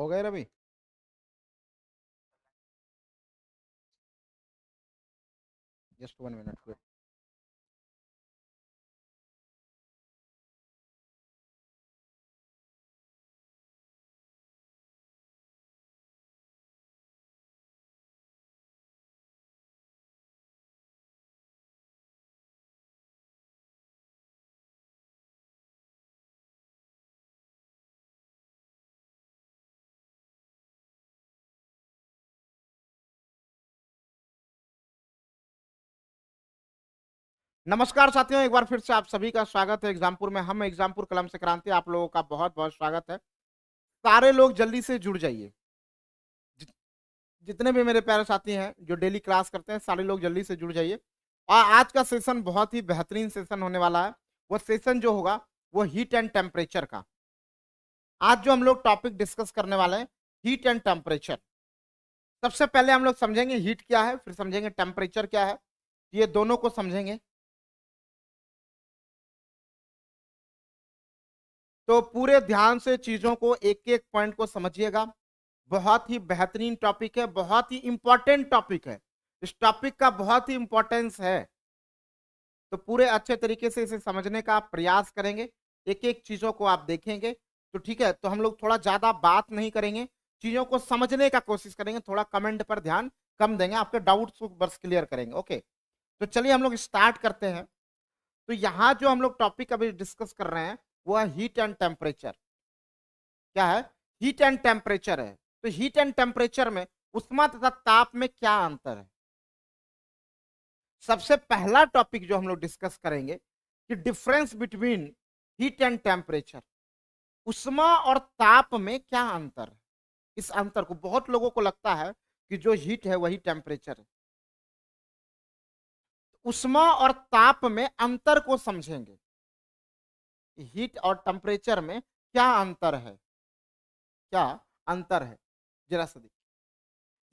हो गए Ravi. Just 1 minute. नमस्कार साथियों, एक बार फिर से आप सभी का स्वागत है एग्जामपुर में। हम एग्जामपुर कलम से क्रांति, आप लोगों का बहुत बहुत स्वागत है। सारे लोग जल्दी से जुड़ जाइए। जित- जितने भी मेरे प्यारे साथी हैं जो डेली क्लास करते हैं, सारे लोग जल्दी से जुड़ जाइए। और आज का सेशन बहुत ही बेहतरीन सेशन होने वाला है। वो सेशन जो होगा वो हीट एंड टेम्परेचर का। आज जो हम लोग टॉपिक डिस्कस करने वाले हैं, हीट एंड टेम्परेचर। सबसे पहले हम लोग समझेंगे हीट क्या है, फिर समझेंगे टेम्परेचर क्या है। ये दोनों को समझेंगे। तो पूरे ध्यान से चीजों को, एक एक पॉइंट को समझिएगा। बहुत ही बेहतरीन टॉपिक है, बहुत ही इंपॉर्टेंट टॉपिक है। इस टॉपिक का बहुत ही इंपॉर्टेंस है। तो पूरे अच्छे तरीके से इसे समझने का प्रयास करेंगे। एक एक चीजों को आप देखेंगे तो ठीक है। तो हम लोग थोड़ा ज्यादा बात नहीं करेंगे, चीजों को समझने का कोशिश करेंगे। थोड़ा कमेंट पर ध्यान कम देंगे, आपके डाउट्स को बस क्लियर करेंगे। ओके, तो चलिए हम लोग स्टार्ट करते हैं। तो यहाँ जो हम लोग टॉपिक अभी डिस्कस कर रहे हैं वो है हीट एंड टेम्परेचर। क्या है? हीट एंड टेम्परेचर है। तो हीट एंड टेम्परेचर में उष्मा तथा ताप में क्या अंतर है? सबसे पहला टॉपिक जो हम लोग डिस्कस करेंगे कि difference between heat and temperature. उष्मा और ताप में क्या अंतर है? इस अंतर को, बहुत लोगों को लगता है कि जो हीट है वही टेम्परेचर है। उष्मा और ताप में अंतर को समझेंगे। हीट और टेम्परेचर में क्या अंतर है? क्या अंतर है? जरा सा देखिए।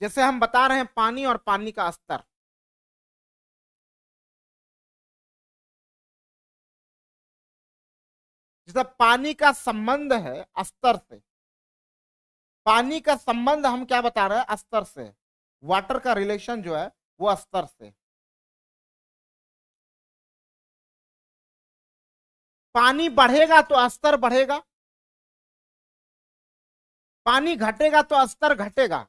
जैसे हम बता रहे हैं पानी और पानी का स्तर। जैसे पानी का संबंध है स्तर से। पानी का संबंध हम क्या बता रहे हैं? स्तर से। वाटर का रिलेशन जो है वो स्तर से। पानी बढ़ेगा तो स्तर बढ़ेगा, पानी घटेगा तो स्तर घटेगा।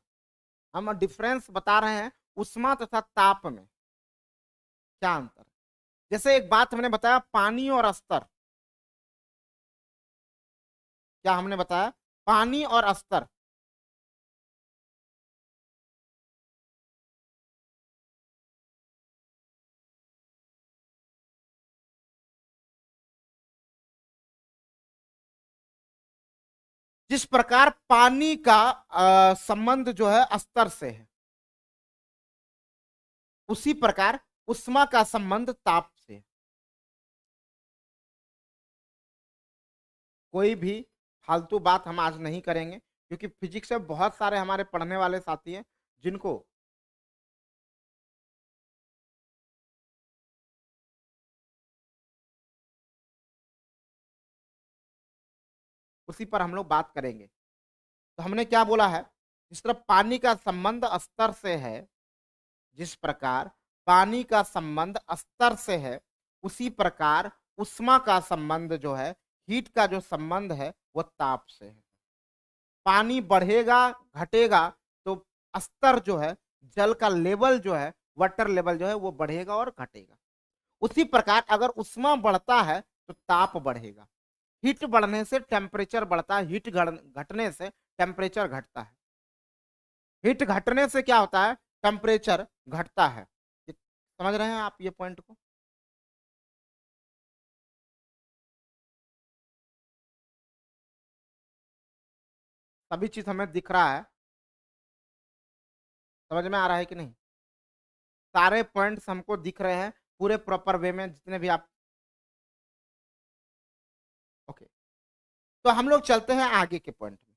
हम डिफरेंस बता रहे हैं उष्मा तथा ताप में क्या अंतर है। जैसे एक बात हमने बताया, पानी और स्तर। क्या हमने बताया? पानी और स्तर। जिस प्रकार पानी का संबंध जो है स्तर से है, उसी प्रकार उष्मा का संबंध ताप से है। कोई भी फालतू बात हम आज नहीं करेंगे, क्योंकि फिजिक्स में बहुत सारे हमारे पढ़ने वाले साथी हैं जिनको उसी पर हम लोग बात करेंगे। तो हमने क्या बोला है? जिस तरह पानी का संबंध स्तर से है, जिस प्रकार पानी का संबंध स्तर से है, उसी प्रकार उष्मा का संबंध जो है, हीट का जो संबंध है वो ताप से है। पानी बढ़ेगा घटेगा तो स्तर जो है, जल का लेवल जो है, वाटर लेवल जो है वो बढ़ेगा और घटेगा। उसी प्रकार अगर उष्मा बढ़ता है तो ताप बढ़ेगा। हीट बढ़ने से टेम्परेचर बढ़ता है, हीट घटने से टेम्परेचर घटता है। हीट घटने से क्या होता है? टेम्परेचर घटता है। समझ रहे हैं आप ये पॉइंट को? सभी चीज हमें दिख रहा है, समझ में आ रहा है कि नहीं? सारे पॉइंट्स हमको दिख रहे हैं पूरे प्रॉपर वे में, जितने भी आप। ओके, तो हम लोग चलते हैं आगे के पॉइंट में।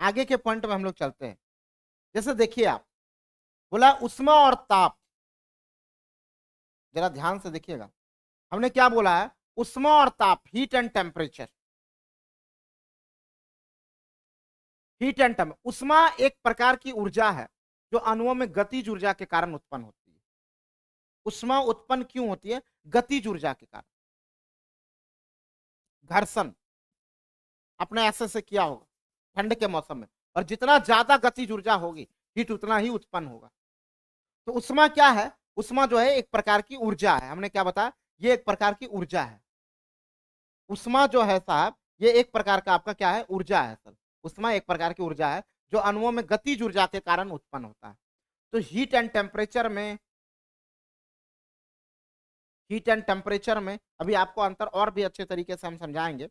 आगे के पॉइंट में हम लोग चलते हैं। जैसे देखिए, आप बोला उष्मा और ताप। जरा ध्यान से देखिएगा, हमने क्या बोला है? उष्मा और ताप, heat and temperature. Heat and temp उष्मा एक प्रकार की ऊर्जा है जो अणुओं में गतिज ऊर्जा के कारण उत्पन्न होती है। उष्मा उत्पन्न क्यों होती है? गतिज ऊर्जा के कारण। घर्षण आपने ऐसे किया होगा ठंड के मौसम में, और जितना ज्यादा गतिज ऊर्जा होगी हीट उतना ही उत्पन्न होगा। तो उष्मा क्या है? उष्मा जो है एक प्रकार की ऊर्जा है। हमने क्या बताया? ये एक प्रकार की ऊर्जा है। उष्मा जो है साहब, ये एक प्रकार का आपका क्या है? ऊर्जा है सर। उष्मा एक प्रकार की ऊर्जा है जो अणुओं में गतिज ऊर्जा के कारण उत्पन्न होता है। तो हीट एंड टेम्परेचर में अभी आपको अंतर और भी अच्छे तरीके से हम समझाएंगे।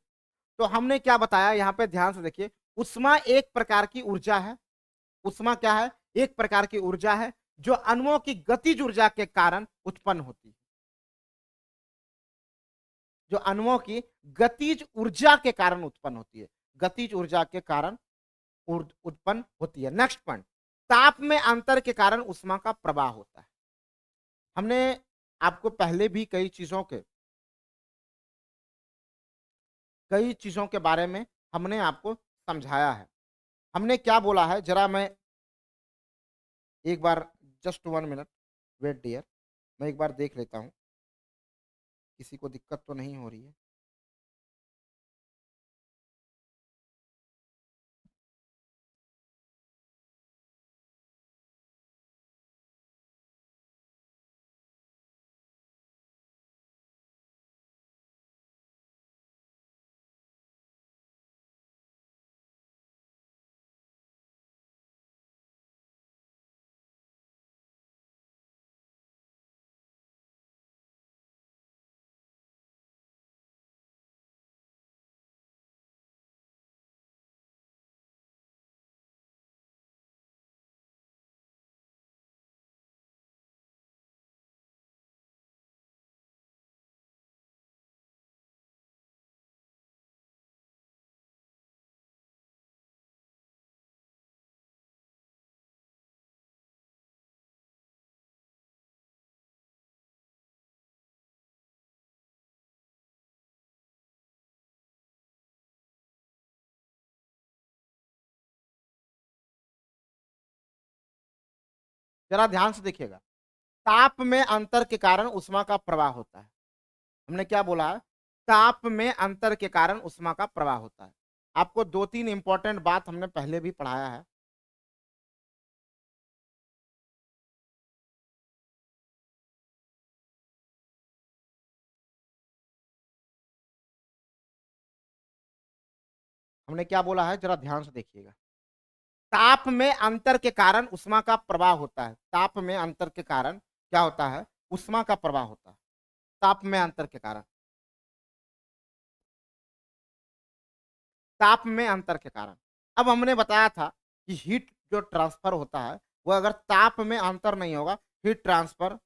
तो हमने क्या बताया यहाँ पे ध्यान से देखिए, उष्मा एक प्रकार की ऊर्जा है। उष्मा क्या है? एक प्रकार की ऊर्जा है जो अणुओं की गतिज ऊर्जा के कारण उत्पन्न होती है। जो अणुओं की गतिज ऊर्जा के कारण उत्पन्न होती है, गतिज ऊर्जा के कारण उत्पन्न होती है। नेक्स्ट पॉइंट, ताप में अंतर के कारण उष्मा का प्रवाह होता है। हमने आपको पहले भी कई चीजों के बारे में हमने आपको समझाया है। हमने क्या बोला है, जरा मैं एक बार, जस्ट 1 मिनट वेट डियर, मैं एक बार देख लेता हूं किसी को दिक्कत तो नहीं हो रही है। जरा ध्यान से देखिएगा, ताप में अंतर के कारण उष्मा का प्रवाह होता है। हमने क्या बोला है? ताप में अंतर के कारण उष्मा का प्रवाह होता है। आपको 2-3 इंपॉर्टेंट बात हमने पहले भी पढ़ाया है। हमने क्या बोला है, जरा ध्यान से देखिएगा। ताप में अंतर के कारण उष्मा का प्रवाह होता है। ताप में अंतर के कारण क्या होता है? उष्मा का प्रवाह होता है। ताप में अंतर के कारण, ताप में अंतर के कारण। अब हमने बताया था कि हीट जो ट्रांसफर होता है वो अगर ताप में अंतर नहीं होगा, हीट ट्रांसफर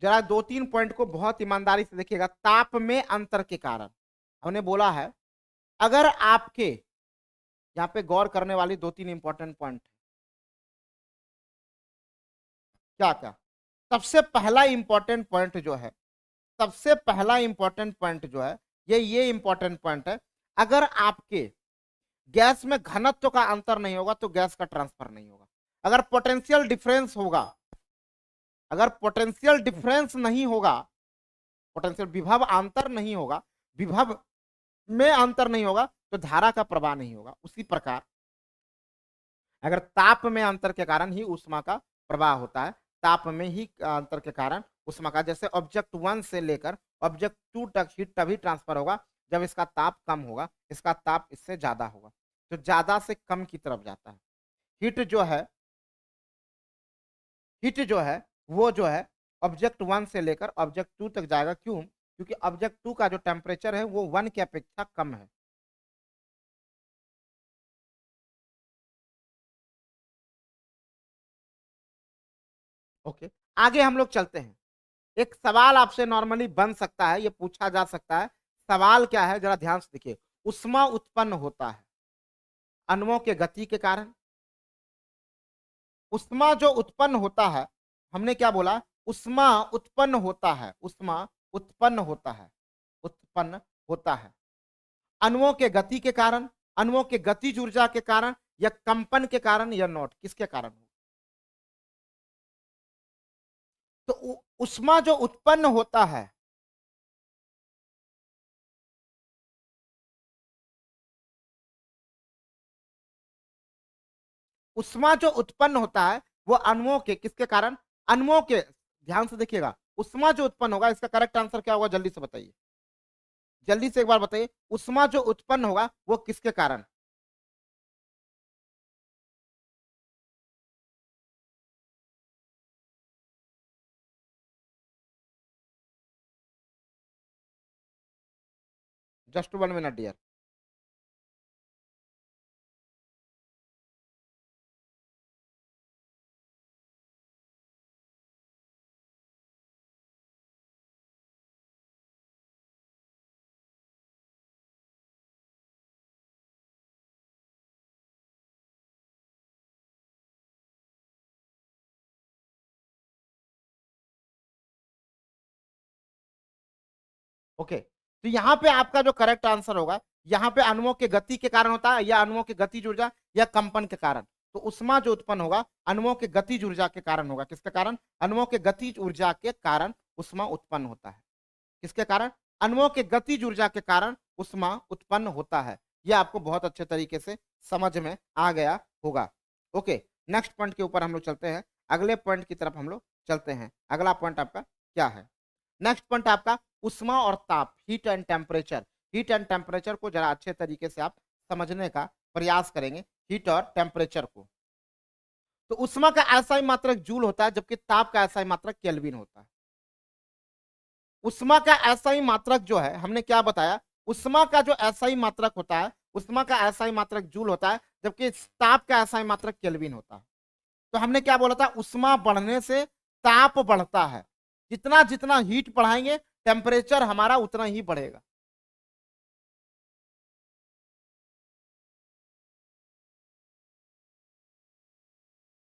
जरा 2-3 पॉइंट को बहुत ईमानदारी से देखिएगा। ताप में अंतर के कारण हमने बोला है, अगर आपके यहाँ पे गौर करने वाली 2-3 इंपॉर्टेंट पॉइंट क्या क्या। सबसे पहला इंपॉर्टेंट पॉइंट जो है, सबसे पहला इंपॉर्टेंट पॉइंट जो है, ये इंपॉर्टेंट पॉइंट है, अगर आपके गैस में घनत्व का अंतर नहीं होगा तो गैस का ट्रांसफर नहीं होगा। अगर पोटेंशियल डिफरेंस होगा, अगर पोटेंशियल डिफरेंस नहीं होगा, पोटेंशियल विभव अंतर नहीं होगा, विभव में अंतर नहीं होगा तो धारा का प्रवाह नहीं होगा। उसी प्रकार अगर ताप में अंतर के कारण ही उष्मा का प्रवाह होता है, ताप में ही अंतर के कारण उष्मा का, जैसे ऑब्जेक्ट 1 से लेकर ऑब्जेक्ट 2 तक हीट तभी ट्रांसफर होगा जब इसका ताप कम होगा, इसका ताप इससे ज्यादा होगा, तो ज्यादा से कम की तरफ जाता है। हीट जो है, हीट जो है वो जो है ऑब्जेक्ट 1 से लेकर ऑब्जेक्ट 2 तक जाएगा। क्यों? क्योंकि ऑब्जेक्ट 2 का जो टेम्परेचर है वो 1 की अपेक्षा कम है। ओके, आगे हम लोग चलते हैं। एक सवाल आपसे नॉर्मली बन सकता है, ये पूछा जा सकता है। सवाल क्या है, जरा ध्यान से देखिए। उष्मा उत्पन्न होता है अणुओं के गति के कारण। उष्मा जो उत्पन्न होता है, हमने क्या बोला, उष्मा उत्पन्न होता है, उष्मा उत्पन्न होता है, उत्पन्न होता है अणुओं के गति के कारण, अणुओं के गतिज ऊर्जा के कारण, या कंपन के कारण, या नॉट, किसके कारण हो? तो उष्मा जो उत्पन्न होता है, उष्मा जो उत्पन्न होता है वो अणुओं के किसके कारण, अणुओं के, ध्यान से देखिएगा, उष्मा जो उत्पन्न होगा, इसका करेक्ट आंसर क्या होगा, जल्दी से बताइए, जल्दी से एक बार बताइए, उष्मा जो उत्पन्न होगा वो किसके कारण? Just 1 minute dear. ओके, तो यहाँ पे आपका जो करेक्ट आंसर होगा, यहाँ पे अणुओं के गति के कारण होता है, या अणुओं की गतिज ऊर्जा, या कंपन के कारण। तो उष्मा जो उत्पन्न होगा अणुओं के गतिज ऊर्जा के कारण होगा। किसके कारण? अणुओं के गतिज ऊर्जा के कारण उष्मा उत्पन्न होता है। किसके कारण? अणुओं के गतिज ऊर्जा के कारण उष्मा उत्पन्न होता है। यह आपको बहुत अच्छे तरीके से समझ में आ गया होगा। ओके, नेक्स्ट पॉइंट के ऊपर हम लोग चलते हैं, अगले पॉइंट की तरफ हम लोग चलते हैं। अगला पॉइंट आपका क्या है? नेक्स्ट पॉइंट आपका उष्मा और ताप, heat and temperature. Heat and temperature को जरा अच्छे तरीके से आप समझने का प्रयास करेंगे, हीट और टेम्परेचर को। तो उष्मा का एसआई मात्रक जूल होता है, जबकि ताप का एसआई मात्रक केल्विन होता है। उष्मा का एसआई मात्रक जो है, हमने क्या बताया, उष्मा का जो एसआई मात्रक होता है, उष्मा का एसआई मात्रक जूल होता है, जबकि ताप का एसआई मात्रक केल्विन होता है। तो हमने क्या बोला था, उष्मा बढ़ने से ताप बढ़ता है। जितना जितना हीट बढ़ाएंगे टेम्परेचर हमारा उतना ही बढ़ेगा।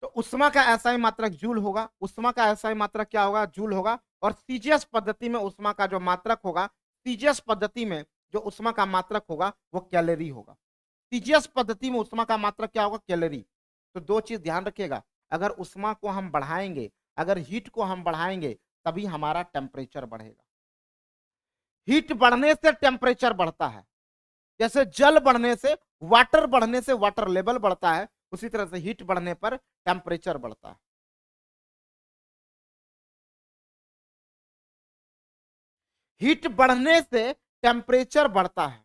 तो उष्मा का एसआई मात्रक जूल होगा, उष्मा का एसआई मात्रक क्या होगा, जूल होगा। और सीजीएस पद्धति में उष्मा का जो मात्रक होगा, सीजीएस पद्धति में जो उष्मा का मात्रक होगा वो कैलोरी होगा। सीजीएस पद्धति में उष्मा का मात्रक क्या होगा, कैलोरी। तो दो चीज ध्यान रखिएगा, अगर उष्मा को हम बढ़ाएंगे, अगर हीट को हम बढ़ाएंगे, तभी हमारा टेम्परेचर बढ़ेगा। हीट बढ़ने से टेम्परेचर बढ़ता है, जैसे जल बढ़ने से, वाटर बढ़ने से वाटर लेवल बढ़ता है, उसी तरह से हीट बढ़ने पर टेम्परेचर बढ़ता है। हीट बढ़ने से टेम्परेचर बढ़ता है।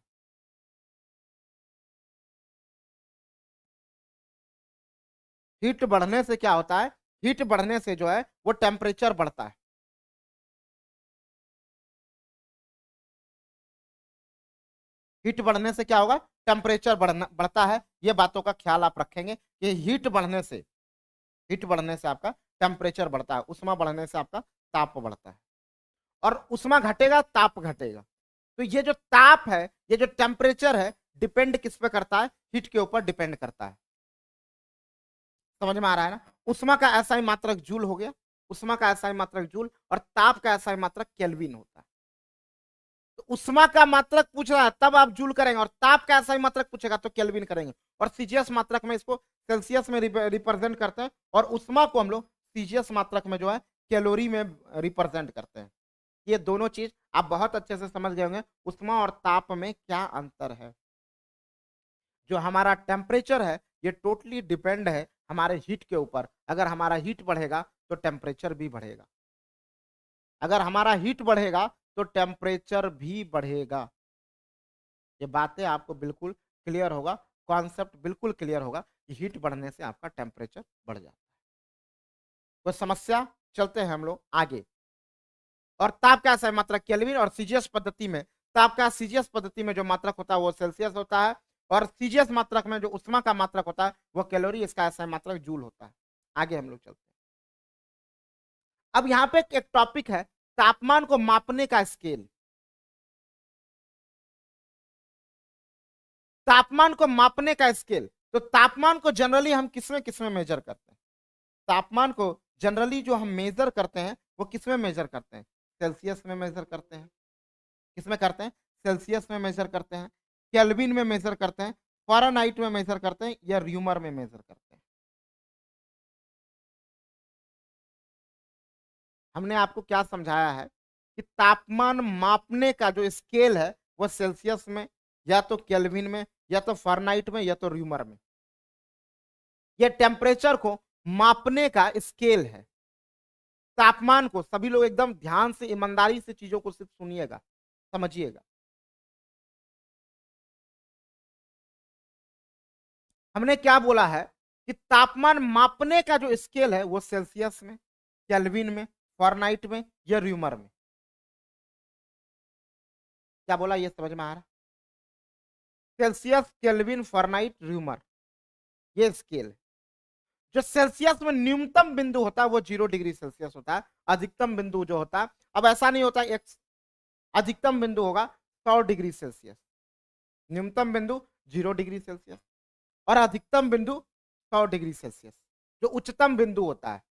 हीट बढ़ने से क्या होता है, हीट बढ़ने से जो है वो टेम्परेचर बढ़ता है। हीट बढ़ने से क्या होगा, टेम्परेचर बढ़ता है। ये बातों का ख्याल आप रखेंगे कि हीट बढ़ने से, हीट बढ़ने से आपका टेम्परेचर बढ़ता है, उष्मा बढ़ने से आपका ताप बढ़ता है। और उष्मा घटेगा ताप घटेगा। तो ये जो ताप है, ये जो टेम्परेचर है, डिपेंड किस पे करता है, हीट के ऊपर डिपेंड करता है। समझ में आ रहा है ना? उष्मा का एसआई मात्रक जूल हो गया, उष्मा का एसआई मात्रक जूल, और ताप का एसआई मात्रक केल्विन होता है। तो उष्मा का मात्रक पूछ रहा है तब आप जूल करेंगे, और ताप का एसआई मात्रक पूछेगा तो केल्विन करेंगे। और सीजीएस मात्रक में इसको सेल्सियस में रिप्रेजेंट करते हैं, और उष्मा को हम लोग सीजीएस मात्रक में जो है कैलोरी में रिप्रेजेंट करते हैं। ये दोनों चीज आप बहुत अच्छे से समझ गए होंगे, उष्मा और ताप में क्या अंतर है। जो हमारा टेम्परेचर है ये टोटली डिपेंड है हमारे हीट के ऊपर। अगर हमारा हीट बढ़ेगा तो टेम्परेचर भी बढ़ेगा, अगर हमारा हीट बढ़ेगा तो टेम्परेचर भी बढ़ेगा। ये बातें आपको बिल्कुल क्लियर होगा, कॉन्सेप्ट बिल्कुल क्लियर होगा कि हीट बढ़ने से आपका टेम्परेचर बढ़ जाता है। कोई समस्या? चलते हैं हम लोग आगे। और ताप का ऐसा मात्रक केल्विन, और सीजीएस पद्धति में ताप का, सीजीएस पद्धति में जो मात्रक होता है वो सेल्सियस होता है, और सीजीएस मात्रक में जो उष्मा का मात्रक होता है वो कैलोरी, इसका ऐसा मात्रक जूल होता है। आगे हम लोग चलते हैं। अब यहाँ पे एक टॉपिक है, तापमान को मापने का स्केल, तापमान को मापने का स्केल। तो तापमान को जनरली हम किसमें किसमें मेजर करते हैं? तापमान को जनरली जो हम मेजर करते हैं वो किसमें मेजर करते हैं? सेल्सियस में मेजर करते हैं। किसमें करते हैं? सेल्सियस में मेजर करते हैं, केल्विन में मेजर करते हैं, फ़ारेनहाइट में मेजर करते हैं, या र्यूमर में मेजर करते हैं। हमने आपको क्या समझाया है कि तापमान मापने का जो स्केल है वो सेल्सियस में, या तो केल्विन में, या तो फ़ारेनहाइट में, या तो र्यूमर में। ये टेम्परेचर को मापने का स्केल है। तापमान को, सभी लोग एकदम ध्यान से ईमानदारी से चीजों को सिर्फ सुनिएगा, समझिएगा। हमने क्या बोला है कि तापमान मापने का जो स्केल है वो सेल्सियस में, केल्विन में, फ़ारेनहाइट में, या र्यूमर में। क्या बोला, ये समझ में आ रहा? सेल्सियस, केल्विन, फ़ारेनहाइट, र्यूमर, ये स्केल है। जो सेल्सियस में न्यूनतम बिंदु होता है वो 0 डिग्री सेल्सियस होता है। अधिकतम बिंदु जो होता है, अब ऐसा नहीं होता एक्स, अधिकतम बिंदु होगा 100 डिग्री सेल्सियस। न्यूनतम बिंदु 0 डिग्री सेल्सियस और अधिकतम बिंदु 100 डिग्री सेल्सियस। जो उच्चतम बिंदु होता है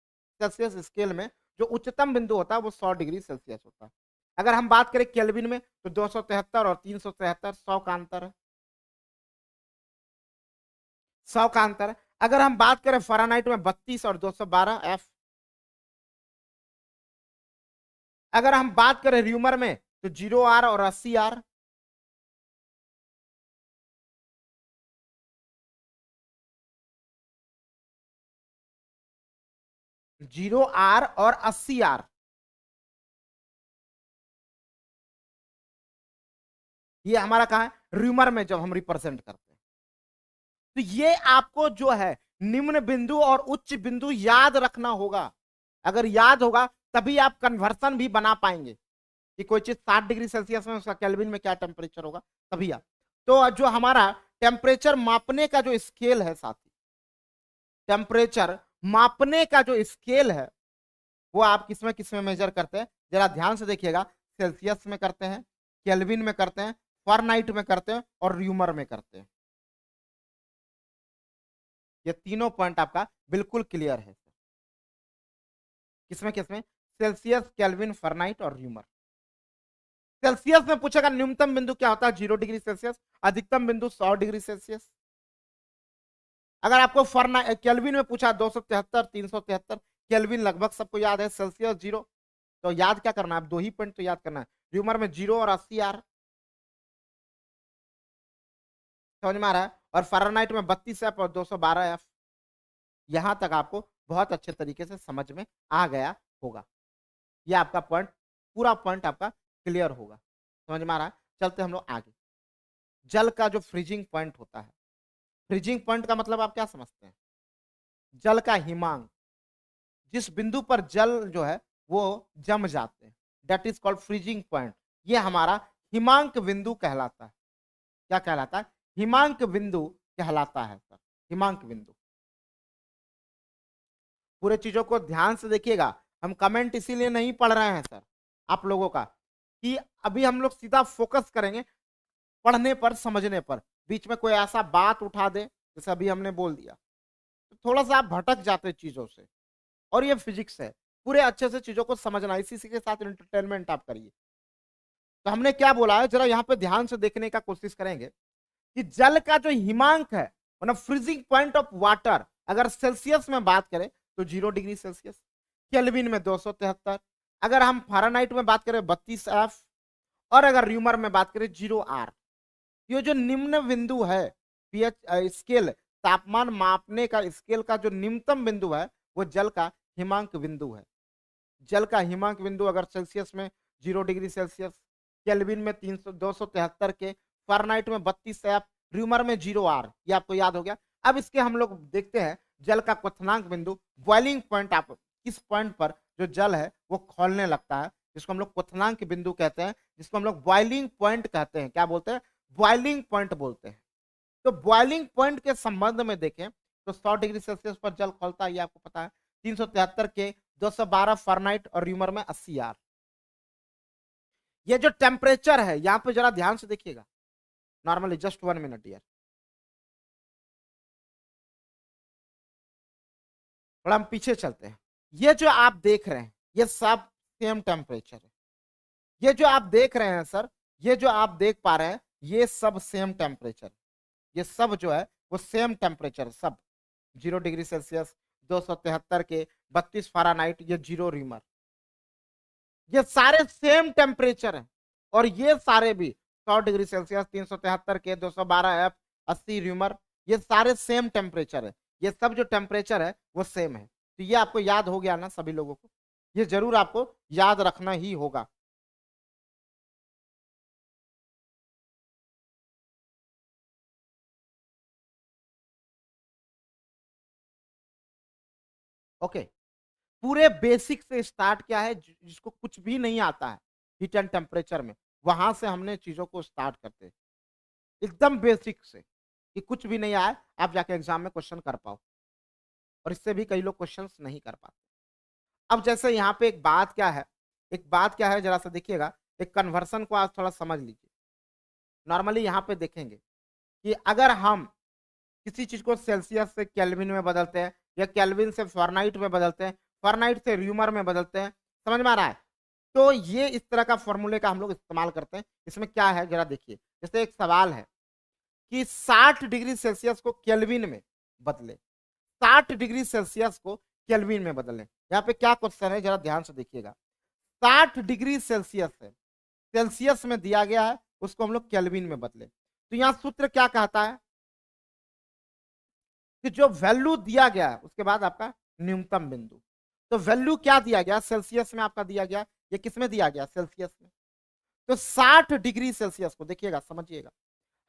सेल्सियस स्केल में, जो उच्चतम बिंदु होता है वो 100 डिग्री सेल्सियस होता है। अगर हम बात करें केल्विन में तो 273 और 373, 100 का अंतर है, 100 का अंतर है। अगर हम बात करें फ़ारेनहाइट में 32 और 212 एफ। अगर हम बात करें र्यूमर में तो 0 R और 80 R। जीरो आर और 80 R, ये हमारा कहा है र्यूमर में जब हम रिप्रेजेंट करते हैं। तो ये आपको जो है निम्न बिंदु और उच्च बिंदु याद रखना होगा। अगर याद होगा तभी आप कन्वर्सन भी बना पाएंगे कि कोई चीज 60 डिग्री सेल्सियस में उसका केल्विन में क्या टेम्परेचर होगा, तभी आप। तो जो हमारा टेम्परेचर मापने का जो स्केल है साथी, टेम्परेचर मापने का जो स्केल है वो आप किसमें मेजर करते हैं? जरा ध्यान से देखिएगा। सेल्सियस में करते हैं, केल्विन में करते हैं, फ़ारेनहाइट में करते हैं और र्यूमर में करते हैं। ये तीनों पॉइंट आपका बिल्कुल क्लियर है। किसमें किसमें? सेल्सियस, केल्विन, फ़ारेनहाइट और र्यूमर। सेल्सियस में पूछेगा न्यूनतम बिंदु क्या होता है? 0 डिग्री सेल्सियस। अधिकतम बिंदु 100 डिग्री सेल्सियस। अगर आपको केल्विन में पूछा 273, 373, केल्विन लगभग सबको याद है, सेल्सियस 0, तो याद क्या करना है? आप दो ही पॉइंट तो याद करना है, र्यूमर में 0 और 80 R। समझ में आ रहा है? और फ़ारेनहाइट में 32 F और 212 F। यहां तक आपको बहुत अच्छे तरीके से समझ में आ गया होगा। यह आपका पॉइंट, पूरा पॉइंट आपका क्लियर होगा। समझ में आ रहा है? चलते हम लोग आगे। जल का जो फ्रीजिंग पॉइंट होता है, फ्रीजिंग पॉइंट का मतलब आप क्या समझते हैं? जल का हिमांक, जिस बिंदु पर जल जो है वो जम जाते हैं, that is called freezing point. ये हमारा हिमांक बिंदु कहलाता है। क्या कहलाता है? हिमांक बिंदु कहलाता है सर, हिमांक बिंदु। पूरे चीजों को ध्यान से देखिएगा। हम कमेंट इसीलिए नहीं पढ़ रहे हैं सर आप लोगों का, कि अभी हम लोग सीधा फोकस करेंगे पढ़ने पर, समझने पर। बीच में कोई ऐसा बात उठा दे जैसे अभी हमने बोल दिया तो थोड़ा सा आप भटक जाते चीजों से। और ये फिजिक्स है, पूरे अच्छे से चीजों को समझना, इसी के साथ एंटरटेनमेंट आप करिए। तो हमने क्या बोला है, जरा यहाँ पे ध्यान से देखने का कोशिश करेंगे कि जल का जो हिमांक है, मतलब फ्रीजिंग पॉइंट ऑफ वाटर, अगर सेल्सियस में बात करें तो 0 डिग्री सेल्सियस, केल्विन में 273, अगर हम फ़ारेनहाइट में बात करें 32 F, और अगर र्यूमर में बात करें 0 R। ये जो निम्न बिंदु है पीएच स्केल, तापमान मापने का स्केल का जो निम्नतम बिंदु है वो जल का हिमांक बिंदु है। जल का हिमांक बिंदु अगर सेल्सियस में 0 डिग्री सेल्सियस, केल्विन में 273 के, फ़ारेनहाइट में 32 F, र्यूमर में 0 R, ये आपको याद हो गया। अब इसके हम लोग देखते हैं जल का क्वथनांक बिंदु, बॉइलिंग पॉइंट। आप किस पॉइंट पर जो जल है वो खौलने लगता है, जिसको हम लोग क्वथनांक बिंदु कहते हैं, जिसको हम लोग बॉइलिंग पॉइंट कहते हैं। क्या बोलते हैं? बॉइलिंग पॉइंट बोलते हैं। तो बॉइलिंग पॉइंट के संबंध में देखें तो 100 डिग्री सेल्सियस पर जल खौलता है, ये आपको पता है। 373 के, 212 फ़ारेनहाइट और र्यूमर में 80 R। ये जो टेम्परेचर है यहाँ पे जरा ध्यान से देखिएगा, नॉर्मली जस्ट 1 मिनट यार, थोड़ा हम पीछे चलते हैं। ये जो आप देख रहे हैं ये सब सेम टेम्परेचर है। ये जो आप देख रहे हैं सर, ये जो आप देख पा रहे हैं ये सब सेम टेम्परेचर, ये सब जो है वो सेम टेम्परेचर सब 0 डिग्री सेल्सियस, 273 के, 32 फ़ारेनहाइट, ये 0 रीमर, ये सारे सेम टेम्परेचर है। और ये सारे भी 100 डिग्री सेल्सियस, 373 के, 212 F, 80 र्यूमर, ये सारे सेम टेम्परेचर है। ये सब जो टेम्परेचर है वो सेम है। तो ये आपको याद हो गया ना सभी लोगों को, ये जरूर आपको याद रखना ही होगा। ओके, पूरे बेसिक से स्टार्ट किया है, जिसको कुछ भी नहीं आता है हीट एंड टेम्परेचर में, वहां से हमने चीजों को स्टार्ट करते हैं एकदम बेसिक से, कि कुछ भी नहीं आए आप जाके एग्जाम में क्वेश्चन कर पाओ। और इससे भी कई लोग क्वेश्चन नहीं कर पाते। अब जैसे यहाँ पे एक बात क्या है, एक बात क्या है जरा सा देखिएगा, एक कन्वर्सन को आप थोड़ा समझ लीजिए। नॉर्मली यहाँ पे देखेंगे कि अगर हम किसी चीज को सेल्सियस से केल्विन में बदलते हैं, या केल्विन से फ़ारेनहाइट में बदलते हैं, फ़ारेनहाइट से र्यूमर में बदलते हैं, समझ में आ रहा है, तो ये इस तरह का फॉर्मूले का हम लोग इस्तेमाल करते हैं। इसमें क्या है जरा देखिए, जैसे एक सवाल है कि 60 डिग्री सेल्सियस को केल्विन में बदले, 60 डिग्री सेल्सियस को केल्विन में बदलें। यहाँ पे क्या क्वेश्चन है जरा ध्यान से देखिएगा। 60 डिग्री सेल्सियस है, सेल्सियस में दिया गया है, उसको हम लोग केल्विन में बदले। तो यहाँ सूत्र क्या कहता है कि जो वैल्यू दिया गया है उसके बाद आपका न्यूनतम बिंदु। तो वैल्यू क्या दिया गया, सेल्सियस में आपका दिया गया, ये किस में दिया गया, सेल्सियस में। तो 60 डिग्री सेल्सियस को देखिएगा, समझिएगा,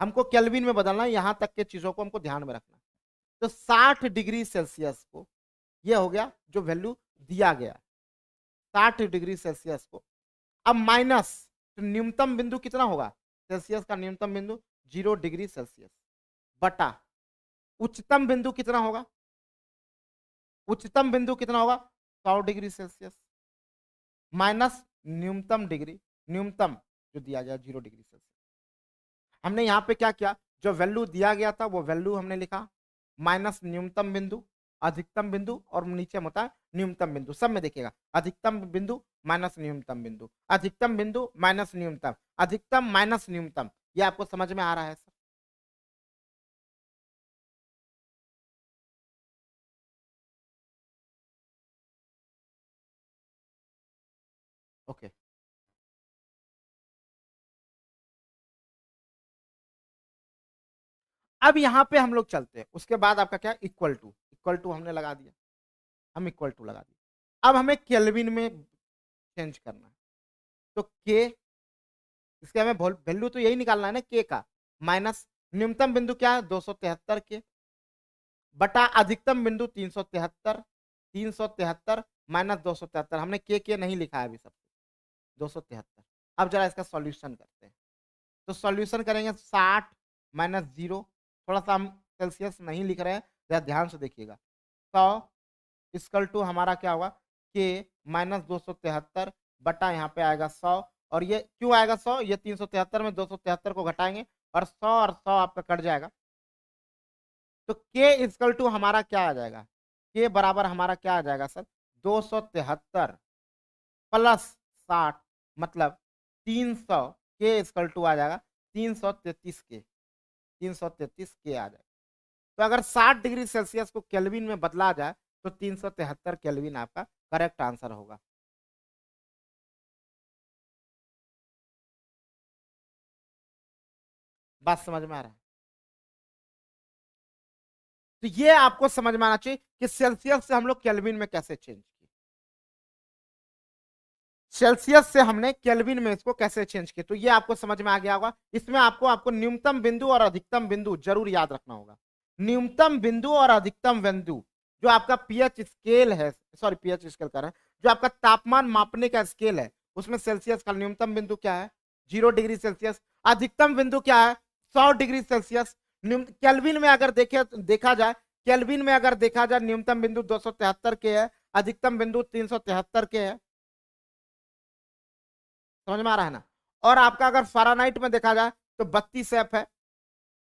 हमको केल्विन में बदलना है, यहां तक के चीजों को हमको ध्यान में रखना है। तो 60 डिग्री सेल्सियस को, ये हो गया जो वैल्यू दिया गया 60 डिग्री सेल्सियस को। अब माइनस, तो न्यूनतम बिंदु कितना होगा, सेल्सियस का न्यूनतम बिंदु 0 डिग्री सेल्सियस, बटा उच्चतम बिंदु कितना होगा, उच्चतम बिंदु कितना होगा 100 डिग्री सेल्सियस, माइनस न्यूनतम डिग्री, न्यूनतम जो दिया गया 0 डिग्री सेल्सियस। हमने यहाँ पे क्या किया, जो वैल्यू दिया गया था वो वैल्यू हमने लिखा, माइनस न्यूनतम बिंदु, अधिकतम बिंदु, और नीचे होता है न्यूनतम बिंदु। सब में देखिएगा, अधिकतम बिंदु माइनस न्यूनतम बिंदु, अधिकतम बिंदु माइनस न्यूनतम, अधिकतम माइनस न्यूनतम। ये आपको समझ में आ रहा है सर। ओके, अब यहाँ पे हम लोग चलते हैं, उसके बाद आपका क्या, इक्वल टू हमने लगा दिया, हम इक्वल टू लगा दिया। अब हमें केल्विन में चेंज करना है, तो के, इसके हमें वैल्यू तो यही निकालना है ना के का, माइनस न्यूनतम बिंदु क्या है 273 के, बटा अधिकतम बिंदु 373, 373 माइनस 273, हमने के नहीं लिखा है अभी सब, 273। अब जरा इसका सॉल्यूशन करते हैं, तो सॉल्यूशन करेंगे 60 माइनस 0, थोड़ा सा हम सेल्सियस नहीं लिख रहे हैं, जरा ध्यान से देखिएगा, 100 इक्वल टू हमारा क्या होगा, के माइनस 273 बटा यहाँ पे आएगा 100, और ये क्यों आएगा 100, ये 373 में 273 को घटाएंगे और 100 आपका कट जाएगा। तो के इक्वल टू हमारा क्या आ जाएगा, के बराबर हमारा क्या आ जाएगा सर, 273 प्लस 60, मतलब 300, के इक्वल टू आ जाएगा 333 के, 333 के आ जाएगा। तो अगर 60 डिग्री सेल्सियस को केल्विन में बदला जाए तो 373 केल्विन आपका करेक्ट आंसर होगा। बात समझ में आ रहा है। तो ये आपको समझ में आना चाहिए कि सेल्सियस से हम लोग केल्विन में कैसे चेंज किए, सेल्सियस से हमने केल्विन में इसको कैसे चेंज किया, तो ये आपको समझ में आ गया होगा। इसमें आपको आपको न्यूनतम बिंदु और अधिकतम बिंदु जरूर याद रखना होगा। न्यूनतम बिंदु और अधिकतम बिंदु, जो आपका पीएच स्केल है, सॉरी पीएच स्केल कर रहे हैं, जो आपका तापमान मापने का स्केल है, उसमें सेल्सियस का न्यूनतम बिंदु क्या है, 0 डिग्री सेल्सियस, अधिकतम बिंदु क्या है, 100 डिग्री सेल्सियस। केल्विन में अगर देखा जाए, केल्विन में अगर देखा जाए न्यूनतम बिंदु 273 के है, अधिकतम बिंदु 373 के है, समझ में आ रहा है ना। और आपका अगर फ़ारेनहाइट में देखा जाए तो 32 F है।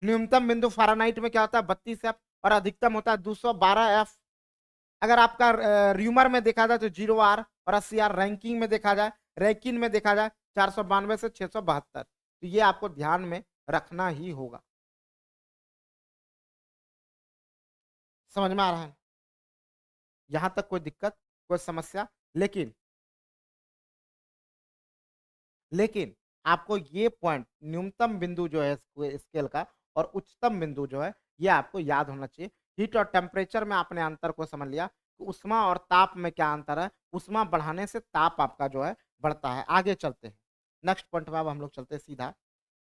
न्यूनतम बिंदु फ़ारेनहाइट में क्या होता है 32 F, और अधिकतम होता है 212 F। अगर आपका र्यूमर में देखा जाए तो 0R और 80R। रैंकिंग में देखा जाए, रैंकिंग में देखा जाए 492 से 672। तो ये आपको ध्यान में रखना ही होगा। समझ में आ रहा है? यहां तक कोई दिक्कत, कोई समस्या? लेकिन आपको ये पॉइंट, न्यूनतम बिंदु जो है स्केल का और उच्चतम बिंदु जो है, ये आपको याद होना चाहिए। हीट और टेम्परेचर में आपने अंतर को समझ लिया, तो उष्मा और ताप में क्या अंतर है? उष्मा बढ़ाने से ताप आपका जो है बढ़ता है। आगे चलते हैं, नेक्स्ट पॉइंट में अब हम लोग चलते हैं सीधा।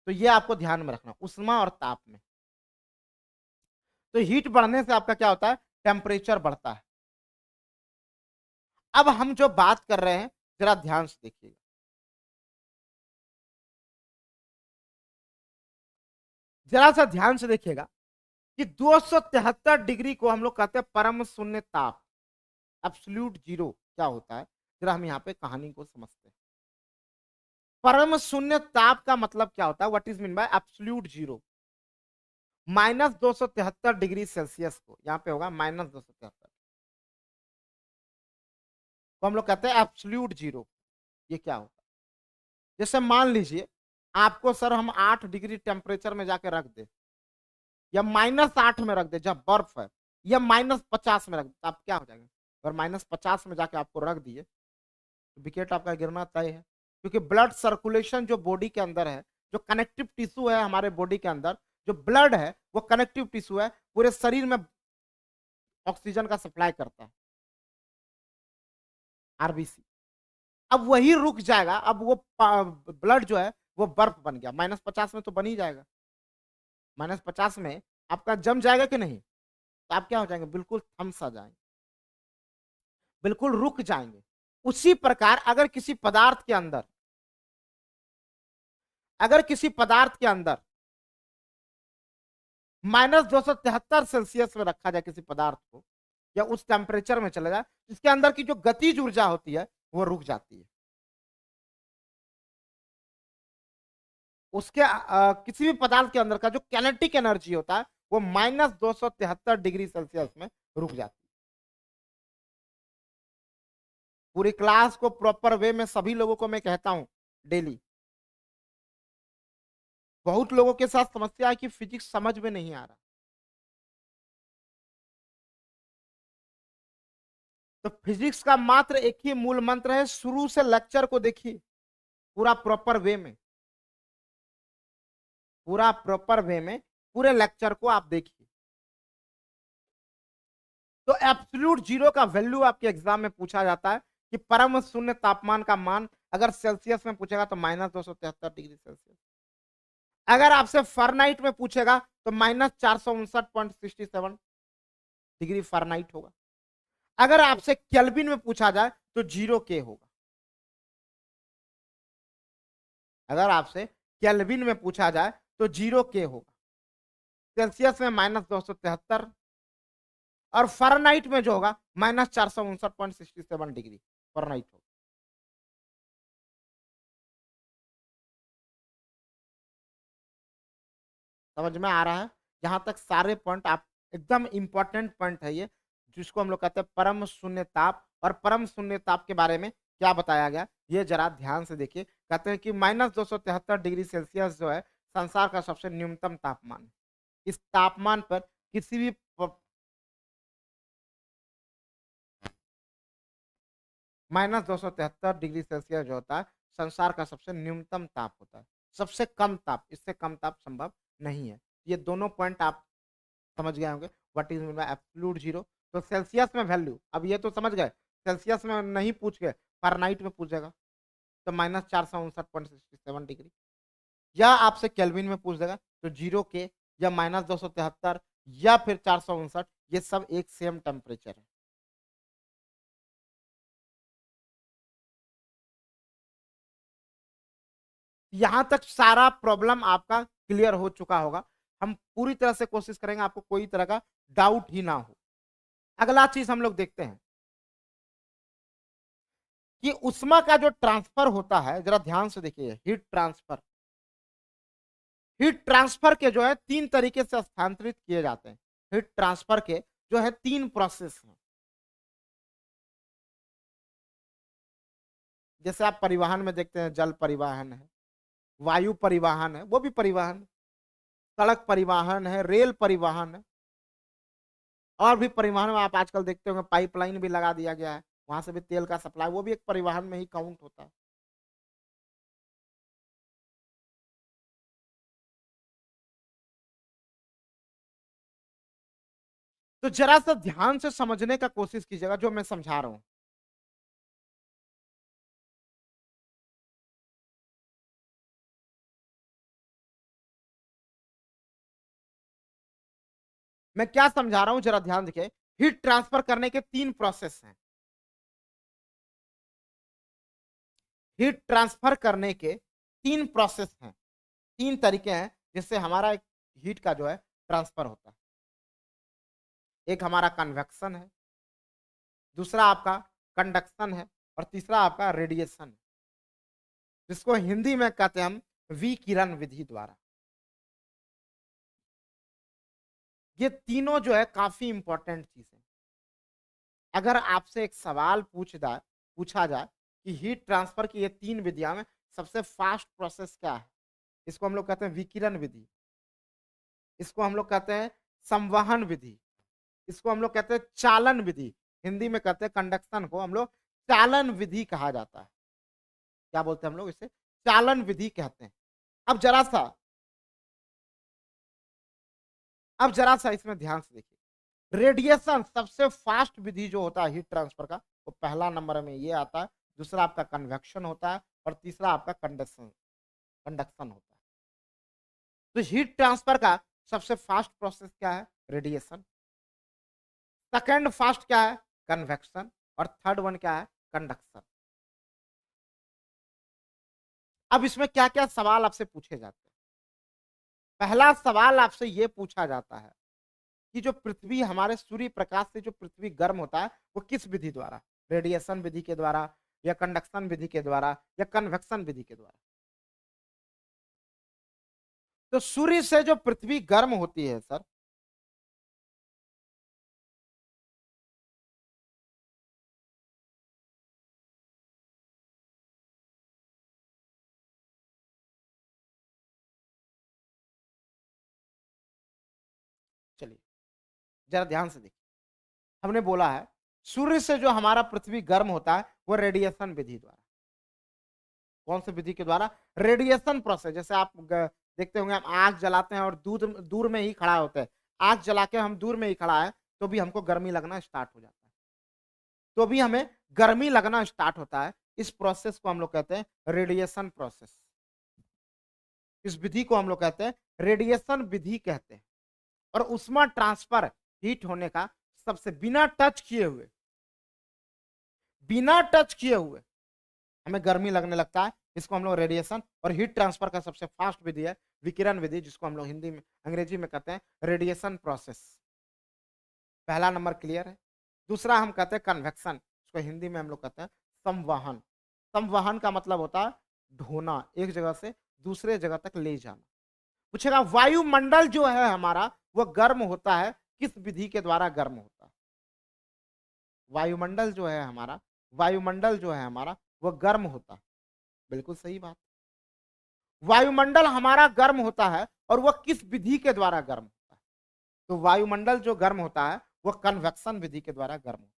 तो ये आपको ध्यान में रखना, उष्मा और ताप में। तो हीट बढ़ने से आपका क्या होता है? टेम्परेचर बढ़ता है। अब हम जो बात कर रहे हैं, जरा ध्यान से देखिएगा, जरा सा ध्यान से देखिएगा कि 273 डिग्री को हम लोग कहते हैं परम शून्य ताप, एब्सोल्यूट जीरो। क्या होता है, जरा हम यहाँ पे कहानी को समझते हैं। परम शून्य ताप का मतलब क्या होता है? What is mean by absolute zero? -273 degree Celsius को यहाँ पे होगा -273, तो हम लोग कहते हैं एब्सोल्यूट जीरो। ये क्या होता है? जैसे मान लीजिए आपको सर हम 8 डिग्री टेम्परेचर में जाके रख दे, या -8 में रख दे जब बर्फ है, या -50 में रख दे, तो आप क्या हो जाएंगे? अगर -50 में जाके आपको रख दिए तो विकेट आपका गिरना तय है। क्योंकि ब्लड सर्कुलेशन जो बॉडी के अंदर है, जो कनेक्टिव टिश्यू है हमारे बॉडी के अंदर, जो ब्लड है वो कनेक्टिव टिश्यू है, पूरे शरीर में ऑक्सीजन का सप्लाई करता है, आरबीसी। अब वही रुक जाएगा, अब वो ब्लड जो है वो बर्फ बन गया, -50 में तो बन ही जाएगा। -50 में आपका जम जाएगा कि नहीं? तो आप क्या हो जाएंगे? बिल्कुल थम सा जाएंगे, बिल्कुल रुक जाएंगे। उसी प्रकार अगर किसी पदार्थ के अंदर, अगर किसी पदार्थ के अंदर -273 में रखा जाए किसी पदार्थ को, या उस टेम्परेचर में चला जाए, इसके अंदर की जो गतिज ऊर्जा होती है वो रुक जाती है। उसके किसी भी पदार्थ के अंदर का जो कैनेटिक एनर्जी होता है वो -273 डिग्री सेल्सियस में रुक जाती है। पूरी क्लास को प्रॉपर वे में सभी लोगों को मैं कहता हूं डेली। बहुत लोगों के साथ समस्या है कि फिजिक्स समझ में नहीं आ रहा। तो फिजिक्स का मात्र एक ही मूल मंत्र है, शुरू से लेक्चर को देखिए पूरा प्रॉपर वे में, पूरा प्रॉपर वे में पूरे लेक्चर को आप देखिए। तो एब्सोल्यूट जीरो का वैल्यू आपके एग्जाम में पूछा जाता है कि परम शून्य तापमान का मान अगर सेल्सियस में पूछेगा तो -273 डिग्री सेल्सियस। अगर आपसे फारेनहाइट में पूछेगा तो -459.67 डिग्री फारेनहाइट होगा। अगर आपसे केल्विन में पूछा जाए तो 0K होगा। अगर आपसे केल्विन में पूछा जाए तो 0K होगा। सेल्सियस में -273, और फारेनहाइट में जो होगा -459.67 डिग्री फारेनहाइट होगा। समझ में आ रहा है? यहां तक सारे पॉइंट आप, एकदम इंपॉर्टेंट पॉइंट है ये, जिसको हम लोग कहते हैं परम शून्य ताप। और परम शून्य ताप के बारे में क्या बताया गया ये जरा ध्यान से देखिए। कहते हैं कि -273 डिग्री सेल्सियस जो है संसार का सबसे न्यूनतम तापमान है। इस तापमान पर किसी भी -273 डिग्री सेल्सियस जो होता है संसार का सबसे न्यूनतम ताप होता है, सबसे कम ताप, इससे कम ताप संभव नहीं है। ये दोनों पॉइंट आप समझ गए होंगे। What is mean by absolute zero? तो सेल्सियस में वैल्यू, अब ये तो समझ गए, सेल्सियस में नहीं पूछ गए, फारेनहाइट में पूछेगा तो -459.67 डिग्री, या आपसे केल्विन में पूछ देगा तो 0K, या -273, या फिर 459, ये सब एक सेम टेम्परेचर है। यहां तक सारा प्रॉब्लम आपका क्लियर हो चुका होगा। हम पूरी तरह से कोशिश करेंगे आपको कोई तरह का डाउट ही ना हो। अगला चीज हम लोग देखते हैं कि उष्मा का जो ट्रांसफर होता है, जरा ध्यान से देखिए, हीट ट्रांसफर के जो है 3 तरीके से स्थानांतरित किए जाते हैं। हीट ट्रांसफर के जो है 3 प्रोसेस हैं। जैसे आप परिवहन में देखते हैं, जल परिवहन है, वायु परिवहन है, वो भी परिवहन, सड़क परिवहन है, रेल परिवहन है, और भी परिवहन में आप आजकल देखते होंगे पाइपलाइन भी लगा दिया गया है, वहां से भी तेल का सप्लाई, वो भी एक परिवहन में ही काउंट होता है। तो जरा सा ध्यान से समझने का कोशिश कीजिएगा जो मैं समझा रहा हूं। मैं क्या समझा रहा हूं, जरा ध्यान देखिए। हीट ट्रांसफर करने के 3 प्रोसेस हैं। हीट ट्रांसफर करने के 3 प्रोसेस हैं, 3 तरीके हैं जिससे हमारा एक हीट का जो है ट्रांसफर होता है। एक हमारा कन्वेक्शन है, दूसरा आपका कंडक्शन है, और तीसरा आपका रेडिएशन है, जिसको हिंदी में कहते हैं हम विकिरण विधि द्वारा। ये तीनों जो है काफी इंपॉर्टेंट चीज है। अगर आपसे एक सवाल पूछा जाए कि हीट ट्रांसफर की ये 3 विधियां में सबसे फास्ट प्रोसेस क्या है, इसको हम लोग कहते हैं विकिरण विधि, इसको हम लोग कहते हैं संवहन विधि, इसको हम लोग कहते हैं चालन विधि, हिंदी में कहते हैं कंडक्शन को हम लोग चालन विधि कहा जाता है। क्या बोलते हैं हम लोग इसे? चालन विधि कहते हैं। अब जरा सा अब जरा सा इसमें ध्यान से देखिए। रेडिएशन सबसे फास्ट विधि जो होता है हीट ट्रांसफर का, वो पहला नंबर में ये आता है, दूसरा आपका कन्वेक्शन होता है, और तीसरा आपका कंडक्शन कंडक्शन होता है। तो हीट ट्रांसफर का सबसे फास्ट प्रोसेस क्या है? रेडिएशन। सेकंड फास्ट क्या है? कन्वेक्शन। और थर्ड वन क्या है? कंडक्शन। अब इसमें क्या क्या सवाल आपसे पूछे जाते हैं? पहला सवाल आपसे यह पूछा जाता है कि जो पृथ्वी, हमारे सूर्य प्रकाश से जो पृथ्वी गर्म होता है, वो किस विधि द्वारा? रेडिएशन विधि के द्वारा, या कंडक्शन विधि के द्वारा, या कन्वेक्शन विधि के द्वारा? तो सूर्य से जो पृथ्वी गर्म होती है सर, चलिए जरा ध्यान से देखिए। हमने बोला है सूर्य से जो हमारा पृथ्वी गर्म होता है वो रेडिएशन विधि द्वारा। कौन सी विधि के द्वारा? Radiation process. जैसे आप देखते होंगे, हम आग जलाते हैं और दूर दूर में ही खड़ा होते हैं, आग जला के हम दूर में ही खड़ा है तो भी हमको गर्मी लगना स्टार्ट हो जाता है, तो भी हमें गर्मी लगना स्टार्ट होता है। इस प्रोसेस को हम लोग कहते हैं रेडिएशन प्रोसेस। इस विधि को हम लोग कहते हैं रेडिएशन विधि कहते हैं। और उष्मा ट्रांसफर हीट होने का सबसे बिना टच किए हुए हमें गर्मी लगने लगता है, इसको हम लोग रेडिएशन। और हीट ट्रांसफर का सबसे फास्ट विधि है विकिरण विधि, जिसको हम लोग हिंदी में, अंग्रेजी में कहते हैं रेडिएशन प्रोसेस। पहला नंबर क्लियर है। दूसरा हम कहते हैं कन्वेक्शन, इसको हिंदी में हम लोग कहते हैं संवहन। संवहन का मतलब होता है ढोना, एक जगह से दूसरे जगह तक ले जाना। पूछेगा वायुमंडल जो है हमारा वो गर्म होता है, किस विधि के द्वारा गर्म होता है? वायुमंडल जो है हमारा वो गर्म होता है। बिल्कुल सही बात। वायुमंडल हमारा गर्म होता है, और वह किस विधि के द्वारा गर्म होता है? तो वायुमंडल जो गर्म होता है वह कन्वेक्शन विधि के द्वारा गर्म होता है।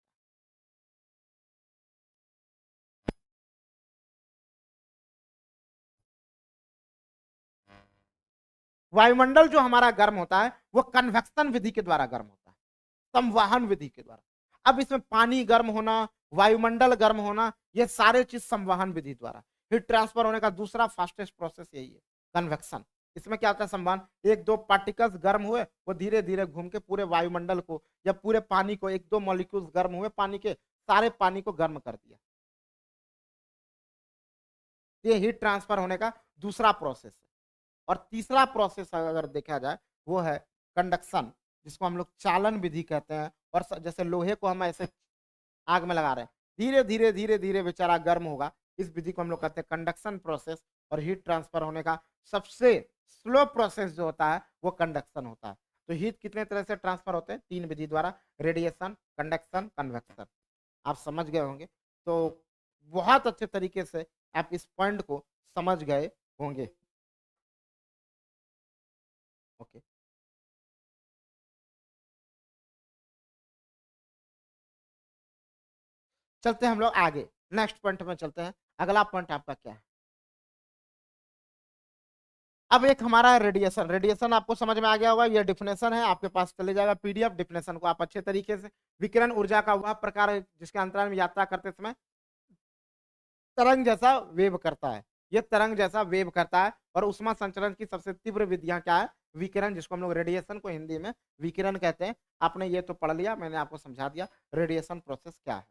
वायुमंडल जो हमारा गर्म होता है वह कन्वेक्शन विधि के द्वारा गर्म होता है, संवहन विधि के द्वारा। अब इसमें पानी गर्म होना, वायुमंडल गर्म होना, ये सारे चीज संवहन विधि द्वारा। हीट ट्रांसफर होने का दूसरा फास्टेस्ट प्रोसेस यही है, कन्वेक्शन। इसमें क्या होता है? संवहन, एक दो पार्टिकल्स गर्म हुए, वो धीरे धीरे घूम के पूरे वायुमंडल को या पूरे पानी को, एक दो मॉलिक्यूल्स गर्म हुए पानी के, सारे पानी को गर्म कर दिया। ये हीट ट्रांसफर होने का दूसरा प्रोसेस है। और तीसरा प्रोसेस अगर देखा जाए वो है कंडक्शन, जिसको हम लोग चालन विधि कहते हैं। और जैसे लोहे को हम ऐसे आग में लगा रहे हैं, धीरे धीरे धीरे धीरे बेचारा गर्म होगा। इस विधि को हम लोग कहते हैं कंडक्शन प्रोसेस। और हीट ट्रांसफर होने का सबसे स्लो प्रोसेस जो होता है वो कंडक्शन होता है। तो हीट कितने तरह से ट्रांसफर होते हैं? 3 विधि द्वारा, रेडिएशन, कंडक्शन, कन्वेक्शन। आप समझ गए होंगे। तो बहुत अच्छे तरीके से आप इस पॉइंट को समझ गए होंगे। ओके, चलते हैं हम लोग आगे, नेक्स्ट पॉइंट में चलते हैं। अगला पॉइंट आपका क्या है? अब एक हमारा रेडिएशन। रेडिएशन आपको समझ में आ गया होगा, ये डिफिनेशन है, आपके पास चले जाएगा पीडीएफ। डिफिनेशन को आप अच्छे तरीके से, विकिरण ऊर्जा का वह प्रकार है जिसके अंतराल में यात्रा करते समय तरंग जैसा वेव करता है। ये तरंग जैसा वेव करता है। और उष्मा संचरण की सबसे तीव्र विधियां क्या है? विकिरण, जिसको हम लोग रेडिएशन को हिंदी में विकिरण कहते हैं। आपने ये तो पढ़ लिया, मैंने आपको समझा दिया रेडिएशन प्रोसेस क्या है।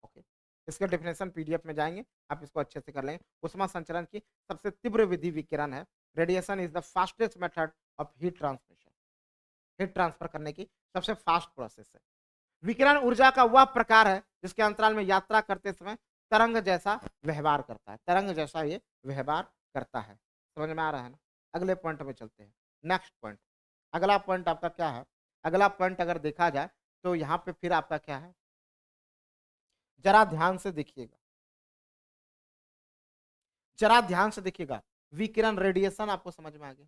ओके, इसका डेफिनेशन पीडीएफ में जाएंगे, आप इसको अच्छे से कर लेंगे। उष्मा संचरण की सबसे तीव्र विधि विकिरण है। Radiation is the fastest method of heat transmission. Heat transfer करने की सबसे फास्ट प्रोसेस है। विकिरण ऊर्जा का वह प्रकार है जिसके अंतराल में यात्रा करते समय तरंग जैसा व्यवहार करता है। तरंग जैसा ये व्यवहार करता है। समझ में आ रहा है ना? अगले पॉइंट में चलते हैं, नेक्स्ट पॉइंट। अगला पॉइंट आपका क्या है? अगला पॉइंट अगर देखा जाए तो यहाँ पे फिर आपका क्या है, जरा ध्यान से देखिएगा, जरा ध्यान से देखिएगा। विकिरण, रेडिएशन आपको समझ में आ गया।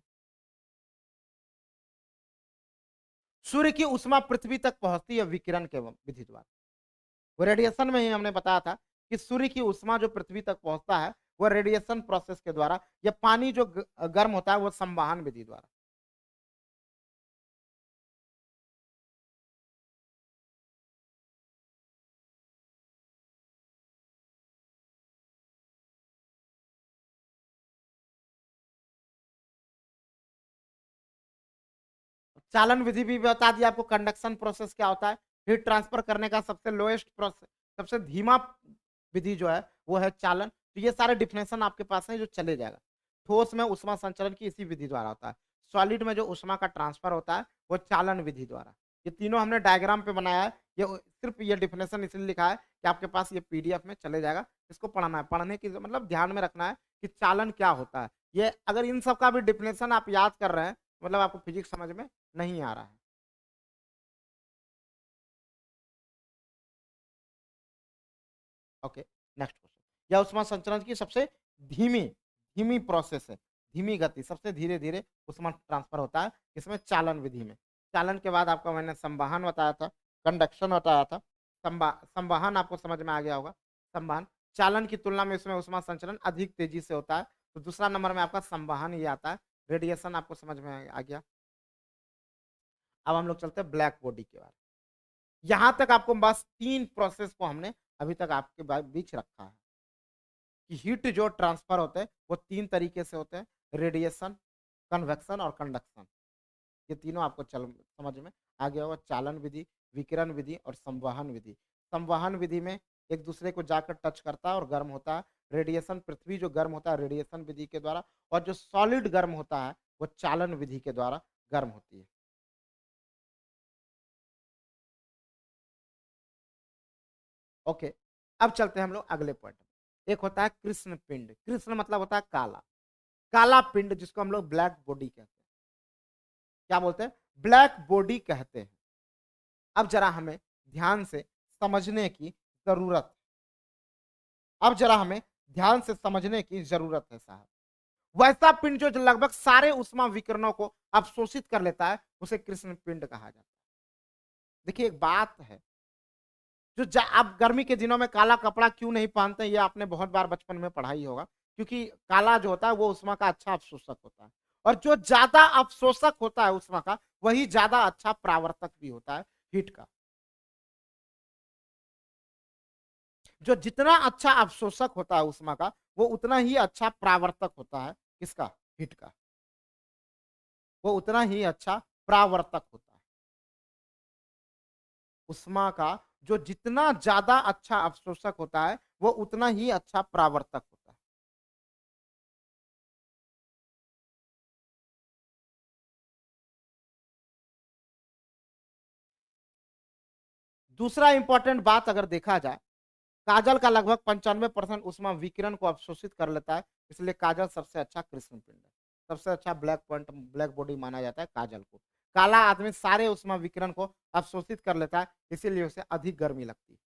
सूर्य की उष्मा पृथ्वी तक पहुंचती है विकिरण के विधि द्वारा। वो रेडिएशन में ही हमने बताया था कि सूर्य की उष्मा जो पृथ्वी तक पहुंचता है वो रेडिएशन प्रोसेस के द्वारा, या पानी जो गर्म होता है वो संवहन विधि द्वारा। चालन विधि भी बता दिया आपको। कंडक्शन प्रोसेस क्या होता है? हीट ट्रांसफर करने का सबसे लोएस्ट प्रोसेस, सबसे धीमा विधि जो है वो है चालन। तो ये सारे डिफिनेशन आपके पास है जो चले जाएगा। ठोस में उष्मा संचरण की इसी विधि द्वारा होता है। सॉलिड में जो उष्मा का ट्रांसफर होता है वो चालन विधि द्वारा। ये तीनों हमने डायग्राम पे बनाया है। ये सिर्फ ये डिफिनेशन इसलिए लिखा है कि आपके पास ये पीडीएफ में चले जाएगा। इसको पढ़ना है, पढ़ने की मतलब ध्यान में रखना है कि चालन क्या होता है। ये अगर इन सब का भी डिफिनेशन आप याद कर रहे हैं, मतलब आपको फिजिक्स समझ में नहीं आ रहा है। Okay, next question. यह उष्मा संचरण की सबसे धीमी धीमी प्रोसेस है। धीमी गति, सबसे धीरे धीरे उष्मा ट्रांसफर होता है इसमें चालन विधि में। चालन के बाद आपका मैंने संवहन बताया था, कंडक्शन बताया था। संवहन आपको समझ में आ गया होगा। संवहन, चालन की तुलना में इसमें उष्मा संचरण अधिक तेजी से होता है। तो दूसरा नंबर में आपका संवहन ये आता है। रेडिएशन आपको समझ में आ गया। अब हम लोग चलते हैं ब्लैक बॉडी के बारे में। यहां तक आपको बस 3 प्रोसेस को हमने अभी तक आपके बीच रखा है कि हीट जो ट्रांसफर होते हैं वो 3 तरीके से होते हैं, रेडिएशन, कन्वेक्शन और कंडक्शन। ये तीनों आपको चल समझ में आ गया होगा। चालन विधि, विकिरण विधि और संवहन विधि। संवहन विधि में एक दूसरे को जाकर टच करता है और गर्म होता है। रेडिएशन, पृथ्वी जो गर्म होता है रेडिएशन विधि के द्वारा, और जो सॉलिड गर्म होता है वो चालन विधि के द्वारा गर्म होती है। ओके, अब चलते हैं हम लोग अगले पॉइंट में। एक होता है कृष्ण पिंड। कृष्ण मतलब होता है काला, काला पिंड, जिसको हम लोग ब्लैक बॉडी कहते हैं। क्या बोलते हैं? ब्लैक बॉडी कहते हैं। अब जरा हमें ध्यान से समझने की जरूरत है। अब जरा हमें ध्यान से समझने की जरूरत है साहब। वैसा पिंड जो लगभग सारे उष्मा विकिरणों को अवशोषित कर लेता है उसे कृष्ण पिंड कहा जाता है। देखिए एक बात है, जो आप गर्मी के दिनों में काला कपड़ा क्यों नहीं पहनते, ये आपने बहुत बार बचपन में पढ़ा ही होगा। क्योंकि काला जो होता है वो उष्मा का अच्छा अवशोषक होता है। और जो ज्यादा अवशोषक होता है उष्मा का, वही ज्यादा अच्छा प्रावर्तक भी होता है हीट का। जो जितना अच्छा अवशोषक होता है उष्मा का, वो उतना ही अच्छा प्रावर्तक होता है। किसका? हीट का। वो उतना ही अच्छा प्रावर्तक होता है उष्मा का। जो जितना ज्यादा अच्छा अवशोषक होता है वो उतना ही अच्छा प्रावर्तक होता है। दूसरा इंपॉर्टेंट बात अगर देखा जाए, काजल का लगभग 95% उष्मा विकिरण को अवशोषित कर लेता है, इसलिए काजल सबसे अच्छा कृष्ण पिंड है। सबसे अच्छा ब्लैक पॉइंट, ब्लैक बॉडी माना जाता है काजल को। काला आदमी सारे उष्मा विकिरण को अवशोषित कर लेता है, इसीलिए उसे अधिक गर्मी लगती है।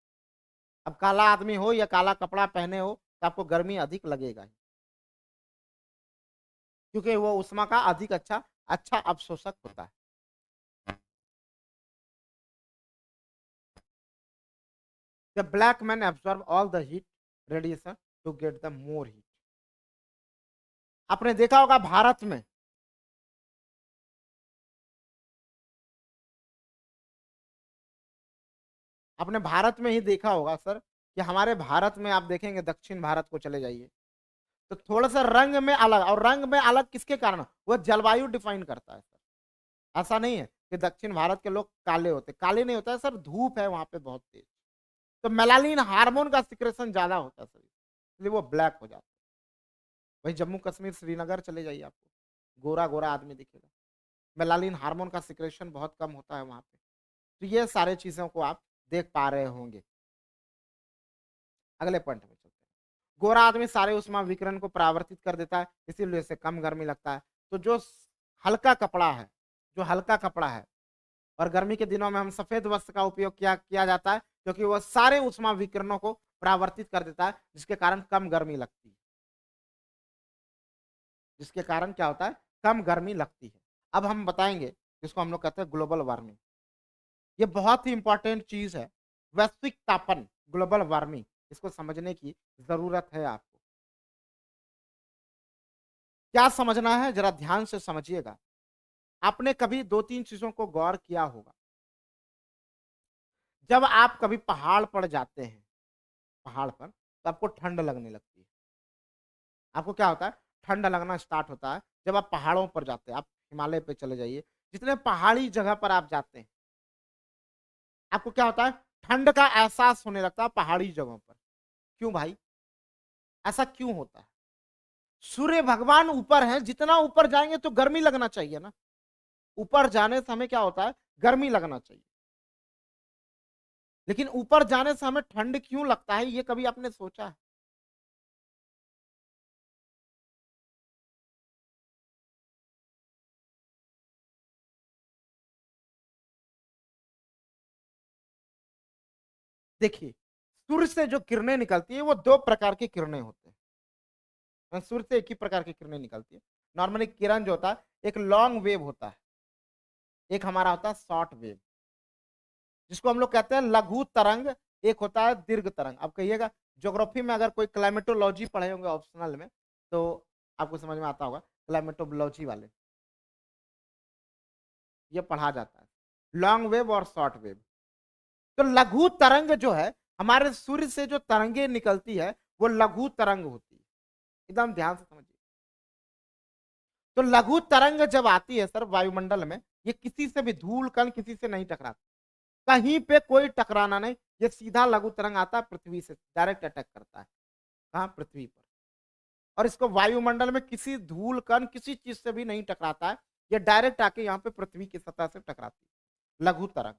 अब काला आदमी हो या काला कपड़ा पहने हो तो आपको गर्मी अधिक लगेगा ही, क्योंकि वो उष्मा का अधिक अच्छा अच्छा अवशोषक होता है। The black man absorb all the heat radiation to get the more heat. आपने देखा होगा भारत में, आपने भारत में ही देखा होगा सर कि हमारे भारत में आप देखेंगे, दक्षिण भारत को चले जाइए तो थोड़ा सा रंग में अलग, और रंग में अलग किसके कारण, वो जलवायु डिफाइन करता है सर। ऐसा नहीं है कि दक्षिण भारत के लोग काले होते, काले नहीं होता है सर, धूप है वहां पे बहुत तेज, तो मेलानिन हार्मोन का सिक्रेशन ज्यादा होता है सर, इसलिए वो ब्लैक हो जाता है। वही जम्मू कश्मीर श्रीनगर चले जाइए, आपको गोरा गोरा आदमी दिखेगा, मेलानिन हार्मोन का सिक्रेशन बहुत कम होता है वहां पे। तो ये सारे चीजों को आप देख पा रहे होंगे। अगले पॉइंट में चलते हैं। गोरा आदमी सारे उष्मा विकिरण को परावर्तित कर देता है, इसीलिए इसे कम गर्मी लगता है। तो जो हल्का कपड़ा है, जो हल्का कपड़ा है, और गर्मी के दिनों में हम सफेद वस्त्र का उपयोग किया जाता है, क्योंकि वह सारे उष्मा विकिरणों को परावर्तित कर देता है, जिसके कारण कम गर्मी लगती है, जिसके कारण क्या होता है, कम गर्मी लगती है। अब हम बताएंगे, जिसको हम लोग कहते हैं ग्लोबल वार्मिंग। ये बहुत ही इंपॉर्टेंट चीज है, वैश्विक तापन, ग्लोबल वार्मिंग, इसको समझने की जरूरत है आपको। क्या समझना है, जरा ध्यान से समझिएगा। आपने कभी दो तीन चीजों को गौर किया होगा। जब आप कभी पहाड़ पर जाते हैं, पहाड़ पर, तो आपको ठंड लगने लगती है। आपको क्या होता है, ठंड लगना स्टार्ट होता है जब आप पहाड़ों पर जाते हैं। आप हिमालय पे चले जाइए, जितने पहाड़ी जगह पर आप जाते हैं, आपको क्या होता है, ठंड का एहसास होने लगता है पहाड़ी जगहों पर। क्यों भाई, ऐसा क्यों होता है? सूर्य भगवान ऊपर है, जितना ऊपर जाएंगे तो गर्मी लगना चाहिए ना। ऊपर जाने से हमें क्या होता है, गर्मी लगना चाहिए। लेकिन ऊपर जाने से हमें ठंड क्यों लगता है, ये कभी आपने सोचा है? देखिए, सूर्य से जो किरणें निकलती है वो दो प्रकार की किरणें होते हैं। सूर्य से एक ही प्रकार की किरणें निकलती है। नॉर्मली किरण जो होता है, एक लॉन्ग वेव होता है, एक हमारा होता है शॉर्ट वेव, जिसको हम लोग कहते हैं लघु तरंग, एक होता है दीर्घ तरंग। आप कहिएगा, ज्योग्राफी में अगर कोई क्लाइमेटोलॉजी पढ़े होंगे ऑप्शनल में, तो आपको समझ में आता होगा, क्लाइमेटोलॉजी वाले, ये पढ़ा जाता है लॉन्ग वेव और शॉर्ट वेव। तो लघु तरंग जो है, हमारे सूर्य से जो तरंगे निकलती है वो लघु तरंग होती है। एकदम ध्यान से समझिए। तो लघु तरंग जब आती है सर वायुमंडल में, ये किसी से भी, धूल कण किसी से नहीं टकराती, कहीं पे कोई टकराना नहीं, ये सीधा लघु तरंग आता है, पृथ्वी से डायरेक्ट अटैक करता है। कहाँ, पृथ्वी पर। और इसको वायुमंडल में किसी धूल कण किसी चीज से भी नहीं टकराता है, ये डायरेक्ट आके यहाँ पे पृथ्वी की सतह से टकराती है, लघु तरंग।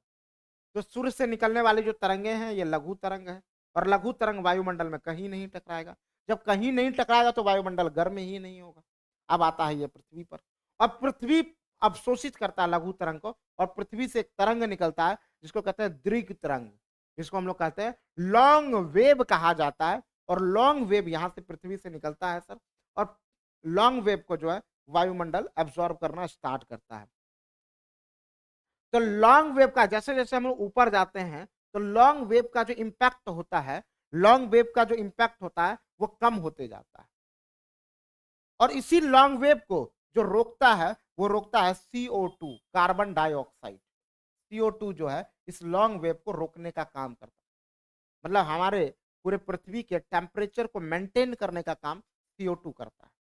तो सूर्य से निकलने वाली जो तरंगे हैं ये लघु तरंग है, और लघु तरंग वायुमंडल में कहीं नहीं टकराएगा। जब कहीं नहीं टकराएगा तो वायुमंडल गर्म ही नहीं होगा। अब आता है ये पृथ्वी पर, और पृथ्वी अवशोषित करता है लघु तरंग को, और पृथ्वी से एक तरंग निकलता है जिसको कहते हैं दीर्घ तरंग, जिसको हम लोग कहते हैं लॉन्ग वेव कहा जाता है। और लॉन्ग वेव यहाँ से पृथ्वी से निकलता है सर, और लॉन्ग वेव को जो है वायुमंडल एब्जॉर्ब करना स्टार्ट करता है। तो लॉन्ग वेव का जैसे जैसे हम लोग ऊपर जाते हैं, तो लॉन्ग वेव का जो इम्पैक्ट होता है, लॉन्ग वेव का जो इम्पैक्ट होता है वो कम होते जाता है। और इसी लॉन्ग वेव को जो रोकता है, वो रोकता है CO2, कार्बन डाइऑक्साइड। CO2 जो है इस लॉन्ग वेव को रोकने का काम करता है। मतलब हमारे पूरे पृथ्वी के टेम्परेचर को मेंटेन करने का काम CO2 करता है।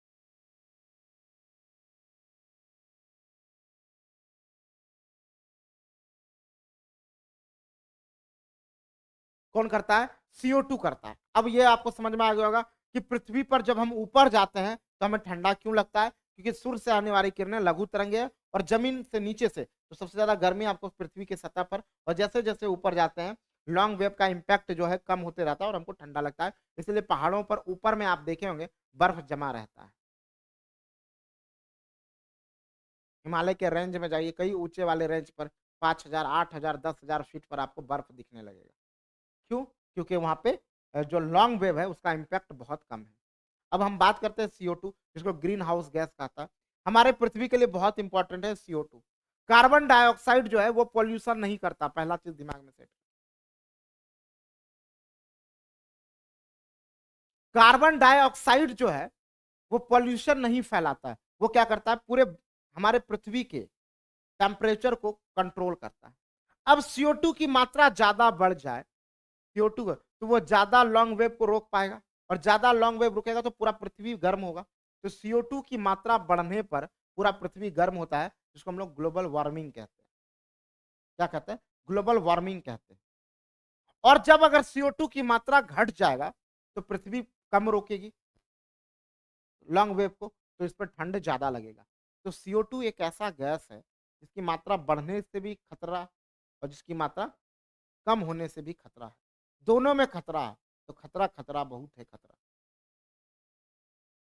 कौन करता है, CO2 करता है। अब ये आपको समझ में आ गया होगा कि पृथ्वी पर जब हम ऊपर जाते हैं तो हमें ठंडा क्यों लगता है, क्योंकि सूर्य से आने वाली किरणें लघु तरंगे है, और जमीन से नीचे से तो सबसे ज्यादा गर्मी आपको पृथ्वी की सतह पर, और जैसे जैसे ऊपर जाते हैं लॉन्ग वेव का इम्पैक्ट जो है कम होते रहता है और हमको ठंडा लगता है, इसलिए पहाड़ों पर ऊपर में आप देखे होंगे बर्फ जमा रहता है। हिमालय के रेंज में जाइए, कई ऊंचे वाले रेंज पर 5,000, 8,000, 10,000 फीट पर आपको बर्फ दिखने लगेगा। क्यों? क्योंकि वहाँ पे जो लॉन्ग वेव है उसका इम्पैक्ट बहुत कम है। अब हम बात करते हैं CO2, जिसको ग्रीन हाउस गैस कहता है। हमारे पृथ्वी के लिए बहुत इंपॉर्टेंट है CO2। कार्बन डाइऑक्साइड जो है वो पॉल्यूशन नहीं करता, पहला चीज दिमाग में सेट। कार्बन डाइऑक्साइड जो है वो पॉल्यूशन नहीं फैलाता है, वो क्या करता है पूरे हमारे पृथ्वी के टेम्परेचर को कंट्रोल करता है। अब CO2 की मात्रा ज्यादा बढ़ जाए, CO2 तो वो ज्यादा लॉन्ग वेव को रोक पाएगा, और ज्यादा लॉन्ग वेव रुकेगा तो पूरा पृथ्वी गर्म होगा। तो CO2 की मात्रा बढ़ने पर पूरा पृथ्वी गर्म होता है, जिसको हम लोग ग्लोबल वार्मिंग कहते हैं। क्या कहते हैं? ग्लोबल वार्मिंग कहते हैं। और जब अगर CO2 की मात्रा घट जाएगा तो पृथ्वी कम रोकेगी लॉन्ग वेव को, तो इस पर ठंड ज्यादा लगेगा। तो CO2 एक ऐसा गैस है जिसकी मात्रा बढ़ने से भी खतरा और जिसकी मात्रा कम होने से भी खतरा है, दोनों में खतरा है। तो खतरा खतरा बहुत है खतरा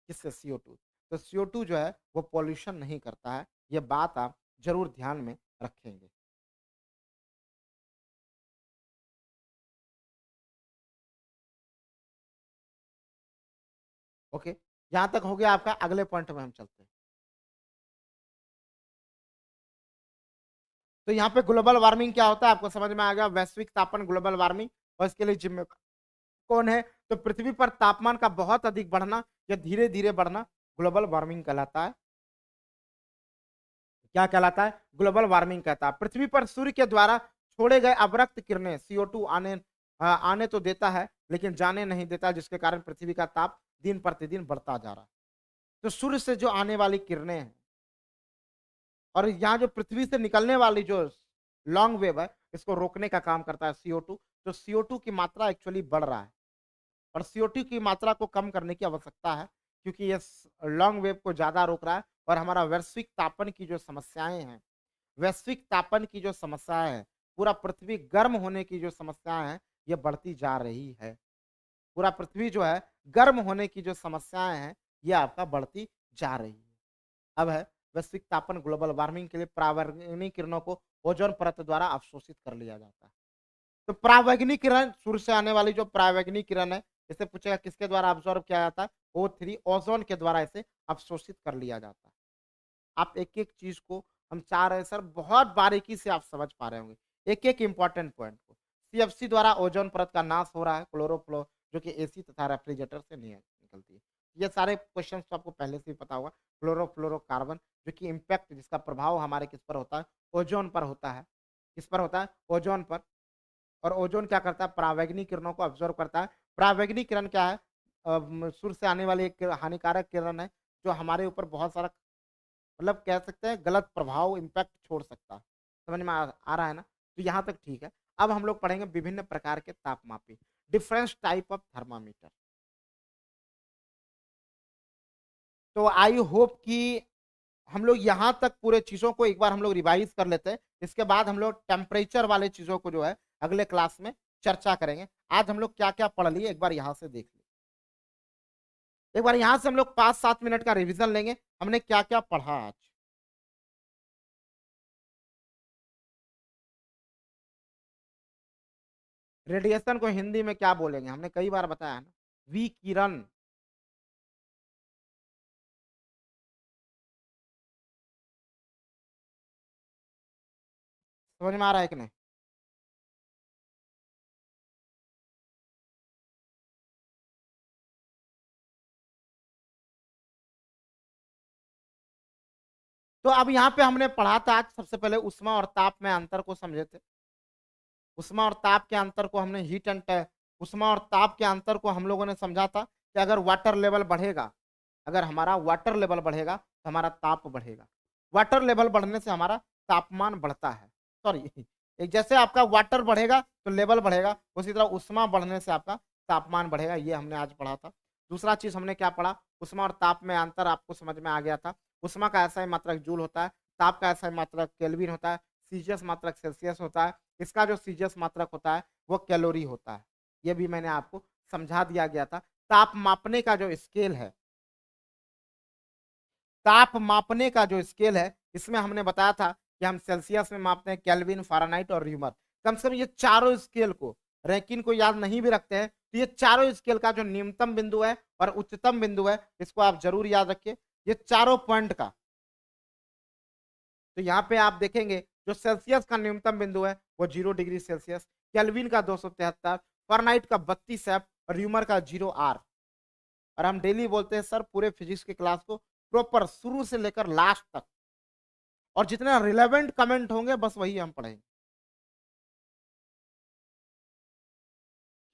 किससे? CO2। तो CO2 जो है वो पॉल्यूशन नहीं करता है, ये बात आप जरूर ध्यान में रखेंगे। ओके, यहां तक हो गया आपका। अगले पॉइंट में हम चलते हैं। तो यहाँ पे ग्लोबल वार्मिंग क्या होता है आपको समझ में आ गया। वैश्विक तापन, ग्लोबल वार्मिंग, और इसके लिए जिम्मेदार कौन है? तो पृथ्वी पर तापमान का बहुत अधिक बढ़ना या धीरे धीरे बढ़ना ग्लोबल वार्मिंग कहलाता है। क्या कहलाता है? ग्लोबल वार्मिंग कहता है। पृथ्वी पर सूर्य के द्वारा छोड़े गए अवरक्त किरणें CO2 आने तो देता है लेकिन जाने नहीं देता, जिसके कारण पृथ्वी का ताप दिन प्रतिदिन बढ़ता जा रहा है। तो सूर्य से जो आने वाली किरणें हैं और यहाँ जो पृथ्वी से निकलने वाली जो लॉन्ग वेव है, इसको रोकने का काम करता है CO2। तो CO2 की मात्रा एक्चुअली बढ़ रहा है और CO2 की मात्रा को कम करने की आवश्यकता है, क्योंकि ये लॉन्ग वेव को ज्यादा रोक रहा है और हमारा वैश्विक तापन की जो समस्याएं हैं, वैश्विक तापन की जो समस्याएं हैं, पूरा पृथ्वी गर्म होने की जो समस्याएं हैं, ये बढ़ती जा रही है। पूरा पृथ्वी जो है गर्म होने की जो समस्याएं हैं, ये आपका बढ़ती जा रही है। अब है वैश्विक तापन, ग्लोबल वार्मिंग के लिए परावैंगनी किरणों को ओजोन परत द्वारा अवशोषित कर लिया जाता है। तो परावैंगनी किरण, सूर्य से आने वाली जो परावैंगनी किरण है, इसे पूछेगा किसके द्वारा ऑब्जॉर्व किया जाता है? O3 ओजोन के द्वारा इसे अवशोषित कर लिया जाता है। आप एक एक चीज को हम चाह रहे हैं सर बहुत बारीकी से आप समझ पा रहे होंगे एक एक इंपॉर्टेंट पॉइंट को। CFC द्वारा ओजोन परत का नाश हो रहा है, क्लोरोफ्लो जो कि AC तथा रेफ्रिजरेटर से नहीं निकलती है। ये सारे क्वेश्चंस तो आपको पहले से ही पता होगा। क्लोरोफ्लोरोकार्बन जो कि इम्पैक्ट, जिसका प्रभाव हमारे किस पर होता है? ओजोन पर होता है। किस पर होता है? ओजोन पर। और ओजोन क्या करता है? परावैंगनी किरणों को अब्जॉर्व करता है। परावैंगनी किरण क्या है? सूर्य से आने वाली एक हानिकारक किरण है जो हमारे ऊपर बहुत सारा मतलब कह सकते हैं गलत प्रभाव इम्पैक्ट छोड़ सकता है। समझ में आ रहा है ना? तो यहाँ तक ठीक है। अब हम लोग पढ़ेंगे विभिन्न प्रकार के तापमापी, डिफरेंट टाइप ऑफ थर्मामीटर। तो आई होप कि हम लोग यहाँ तक पूरे चीजों को एक बार हम लोग रिवाइज कर लेते हैं। इसके बाद हम लोग टेम्परेचर वाले चीजों को जो है अगले क्लास में चर्चा करेंगे। आज हम लोग क्या क्या पढ़ लिए एक बार यहाँ से देख लिए। एक बार यहाँ से हम लोग 5-7 मिनट का रिवीजन लेंगे, हमने क्या क्या पढ़ा आज। रेडिएशन को हिंदी में क्या बोलेंगे? हमने कई बार बताया है ना, विकिरण। समझ में आ रहा है कि नहीं? तो अब यहाँ पे हमने पढ़ा था आज सबसे पहले उष्मा और ताप में अंतर को समझे थे। उष्मा और ताप के अंतर को हमने हीट एंड उष्मा और ताप के अंतर को हम लोगों ने समझा था कि अगर वाटर लेवल बढ़ेगा, अगर हमारा वाटर लेवल बढ़ेगा तो हमारा ताप बढ़ेगा। वाटर लेवल बढ़ने से हमारा तापमान बढ़ता है। सॉरी, एक जैसे आपका वाटर बढ़ेगा तो लेवल बढ़ेगा, उसी तरह उष्मा बढ़ने से आपका तापमान बढ़ेगा। ये हमने आज पढ़ा था। दूसरा चीज हमने क्या पढ़ा? उष्मा और ताप में अंतर आपको समझ में आ गया था। उष्मा का ऐसा ही मात्रक जूल होता है, ताप का ऐसा ही मात्रक केल्विन होता है, सीजियस मात्रक सेल्सियस होता है। इसका जो सीजियस मात्रक होता है वो कैलोरी होता है। ये भी मैंने आपको समझा दिया गया था। ताप मापने का जो स्केल है, ताप मापने का जो स्केल है, इसमें हमने बताया था कि हम सेल्सियस में मापते हैं, केल्विन, फ़ारेनहाइट और र्यूमर। कम से कम ये चारों स्केल को, रैंकिन को याद नहीं भी रखते हैं तो ये चारों स्केल का जो न्यूनतम बिंदु है और उच्चतम बिंदु है, इसको आप जरूर याद रखिए, ये चारों पॉइंट का। तो यहाँ पे आप देखेंगे जो सेल्सियस का न्यूनतम बिंदु है वो 0 डिग्री सेल्सियस, केल्विन का 273, फ़ारेनहाइट का 32 F और र्यूमर का 0 R। और हम डेली बोलते हैं सर पूरे फिजिक्स के क्लास को प्रॉपर शुरू से लेकर लास्ट तक, और जितने रिलेवेंट कमेंट होंगे बस वही हम पढ़ेंगे,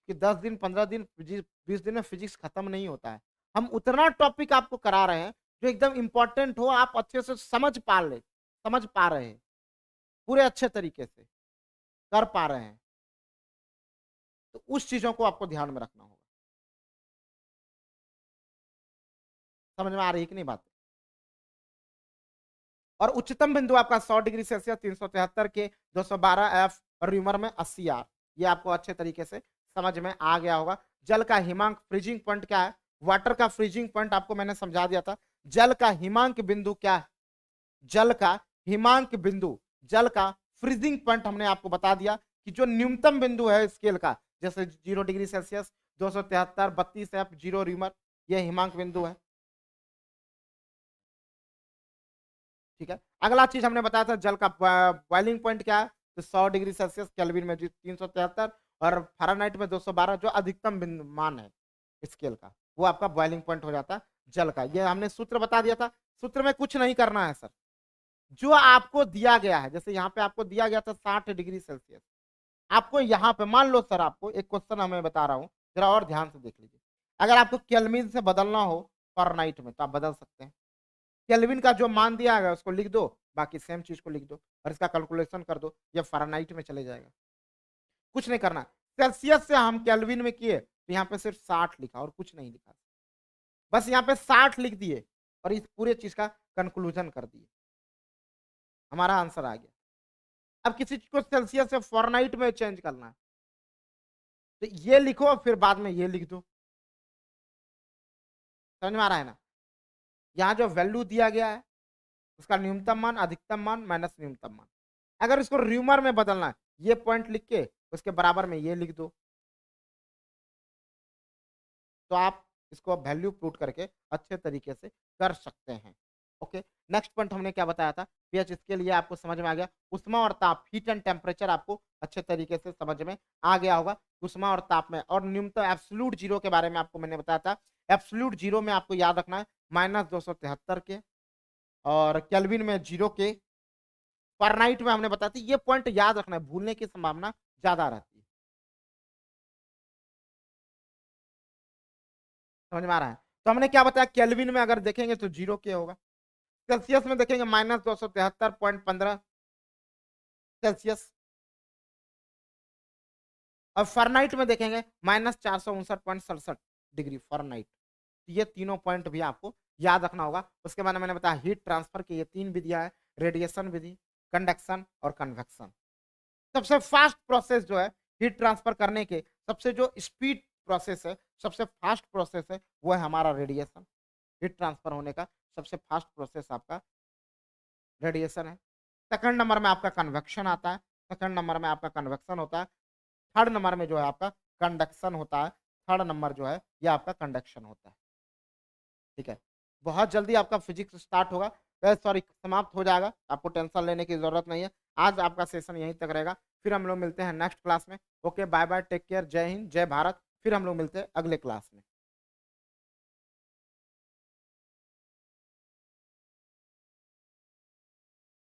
कि 10 दिन 15 दिन 20 दिन में फिजिक्स खत्म नहीं होता है। हम उतना टॉपिक आपको करा रहे हैं जो एकदम इंपॉर्टेंट हो, आप अच्छे से समझ पा रहे हैं, पूरे अच्छे तरीके से कर पा रहे हैं, तो उस चीजों को आपको ध्यान में रखना होगा। समझ में आ रही है कि नहीं बात? और उच्चतम बिंदु आपका 100 डिग्री सेल्सियस, 373 के, 212 F और र्यूमर में 80 R। ये आपको अच्छे तरीके से समझ में आ गया होगा। जल का हिमांक, फ्रीजिंग पॉइंट क्या है, वाटर का फ्रीजिंग पॉइंट आपको मैंने समझा दिया था। जल का हिमांक बिंदु क्या है, जल का हिमांक बिंदु, जल का फ्रीजिंग पॉइंट हमने आपको बता दिया कि जो न्यूनतम बिंदु है स्केल का, जैसे 0 डिग्री सेल्सियस, 273, 32 F, 0 र्यूमर, यह हिमांक बिंदु है। ठीक है, अगला चीज हमने बताया था जल का बॉइलिंग पॉइंट क्या है, तो 100 डिग्री सेल्सियस, केल्विन में 373 और फ़ारेनहाइट में 212, जो अधिकतम बिंदु मान है स्केल का, वो आपका बॉइलिंग पॉइंट हो जाता है जल का। ये हमने सूत्र बता दिया था। सूत्र में कुछ नहीं करना है सर, जो आपको दिया गया है, जैसे यहाँ पे आपको दिया गया था 60 डिग्री सेल्सियस, आपको यहाँ पे मान लो सर, आपको एक क्वेश्चन हमें बता रहा हूँ, जरा और ध्यान से देख लीजिए। अगर आपको केल्विन से बदलना हो फ़ारेनहाइट में तो आप बदल सकते हैं। केल्विन का जो मान दिया गया उसको लिख दो, बाकी सेम चीज को लिख दो और इसका कैलकुलेशन कर दो, ये फ़ारेनहाइट में चले जाएगा। कुछ नहीं करना। सेल्सियस से हम केल्विन में किए तो यहाँ पे सिर्फ 60 लिखा और कुछ नहीं लिखा, बस यहाँ पे 60 लिख दिए और इस पूरे चीज का कंक्लूजन कर दिए, हमारा आंसर आ गया। अब किसी चीज को सेल्सियस से फ़ारेनहाइट में चेंज करना है तो ये लिखो फिर बाद में ये लिख दो। समझ में आ रहा है ना? यहाँ जो वैल्यू दिया गया है उसका न्यूनतम मान, अधिकतम मान माइनस न्यूनतम मान, अगर इसको र्यूमर में बदलना है, ये पॉइंट लिख के उसके बराबर में ये लिख दो, तो आप इसको वैल्यू पुट करके अच्छे तरीके से कर सकते हैं। ओके, नेक्स्ट पॉइंट हमने क्या बताया था, पीएच स्केल, ये आपको समझ में आ गया। उष्मा और ताप, हीट एंड टेम्परेचर आपको अच्छे तरीके से समझ में आ गया होगा। उष्मा और ताप में, और न्यूनतम एब्सोल्यूट जीरो के बारे में आपको मैंने बताया था। एब्सोल्यूट जीरो में आपको याद रखना है -273 के, और केल्विन में 0 के, फ़ारेनहाइट में हमने बताया था। ये पॉइंट याद रखना है, भूलने की संभावना ज्यादा रहती है। समझ में आ रहा है? तो हमने क्या बताया, केल्विन में अगर देखेंगे तो 0 के होगा, सेल्सियस में देखेंगे -273.15 सेल्सियस, और फ़ारेनहाइट में देखेंगे -459.67 डिग्री फ़ारेनहाइट। ये तीनों पॉइंट भी आपको याद रखना होगा। उसके बाद मैंने बताया हीट ट्रांसफर की ये 3 विधियां हैं, रेडिएशन विधि, कंडक्शन और कन्वेक्शन। सबसे फास्ट प्रोसेस जो है हीट ट्रांसफर करने के, सबसे जो स्पीड प्रोसेस है, सबसे फास्ट प्रोसेस है, वो है हमारा रेडिएशन। हीट ट्रांसफर होने का सबसे फास्ट प्रोसेस आपका रेडिएशन है। सेकंड नंबर में आपका कन्वेक्शन आता है, सेकंड नंबर में आपका कन्वेक्शन होता है, थर्ड नंबर में जो है आपका कंडक्शन होता है, थर्ड नंबर जो है ये आपका कंडक्शन होता है। ठीक है, बहुत जल्दी आपका फिजिक्स स्टार्ट होगा, सॉरी समाप्त हो जाएगा, आपको टेंशन लेने की जरूरत नहीं है। आज आपका सेशन यहीं तक रहेगा, फिर हम लोग मिलते हैं नेक्स्ट क्लास में। Okay, bye bye, take care, जय हिंद, जय भारत। फिर हम लोग मिलते हैं अगले क्लास में।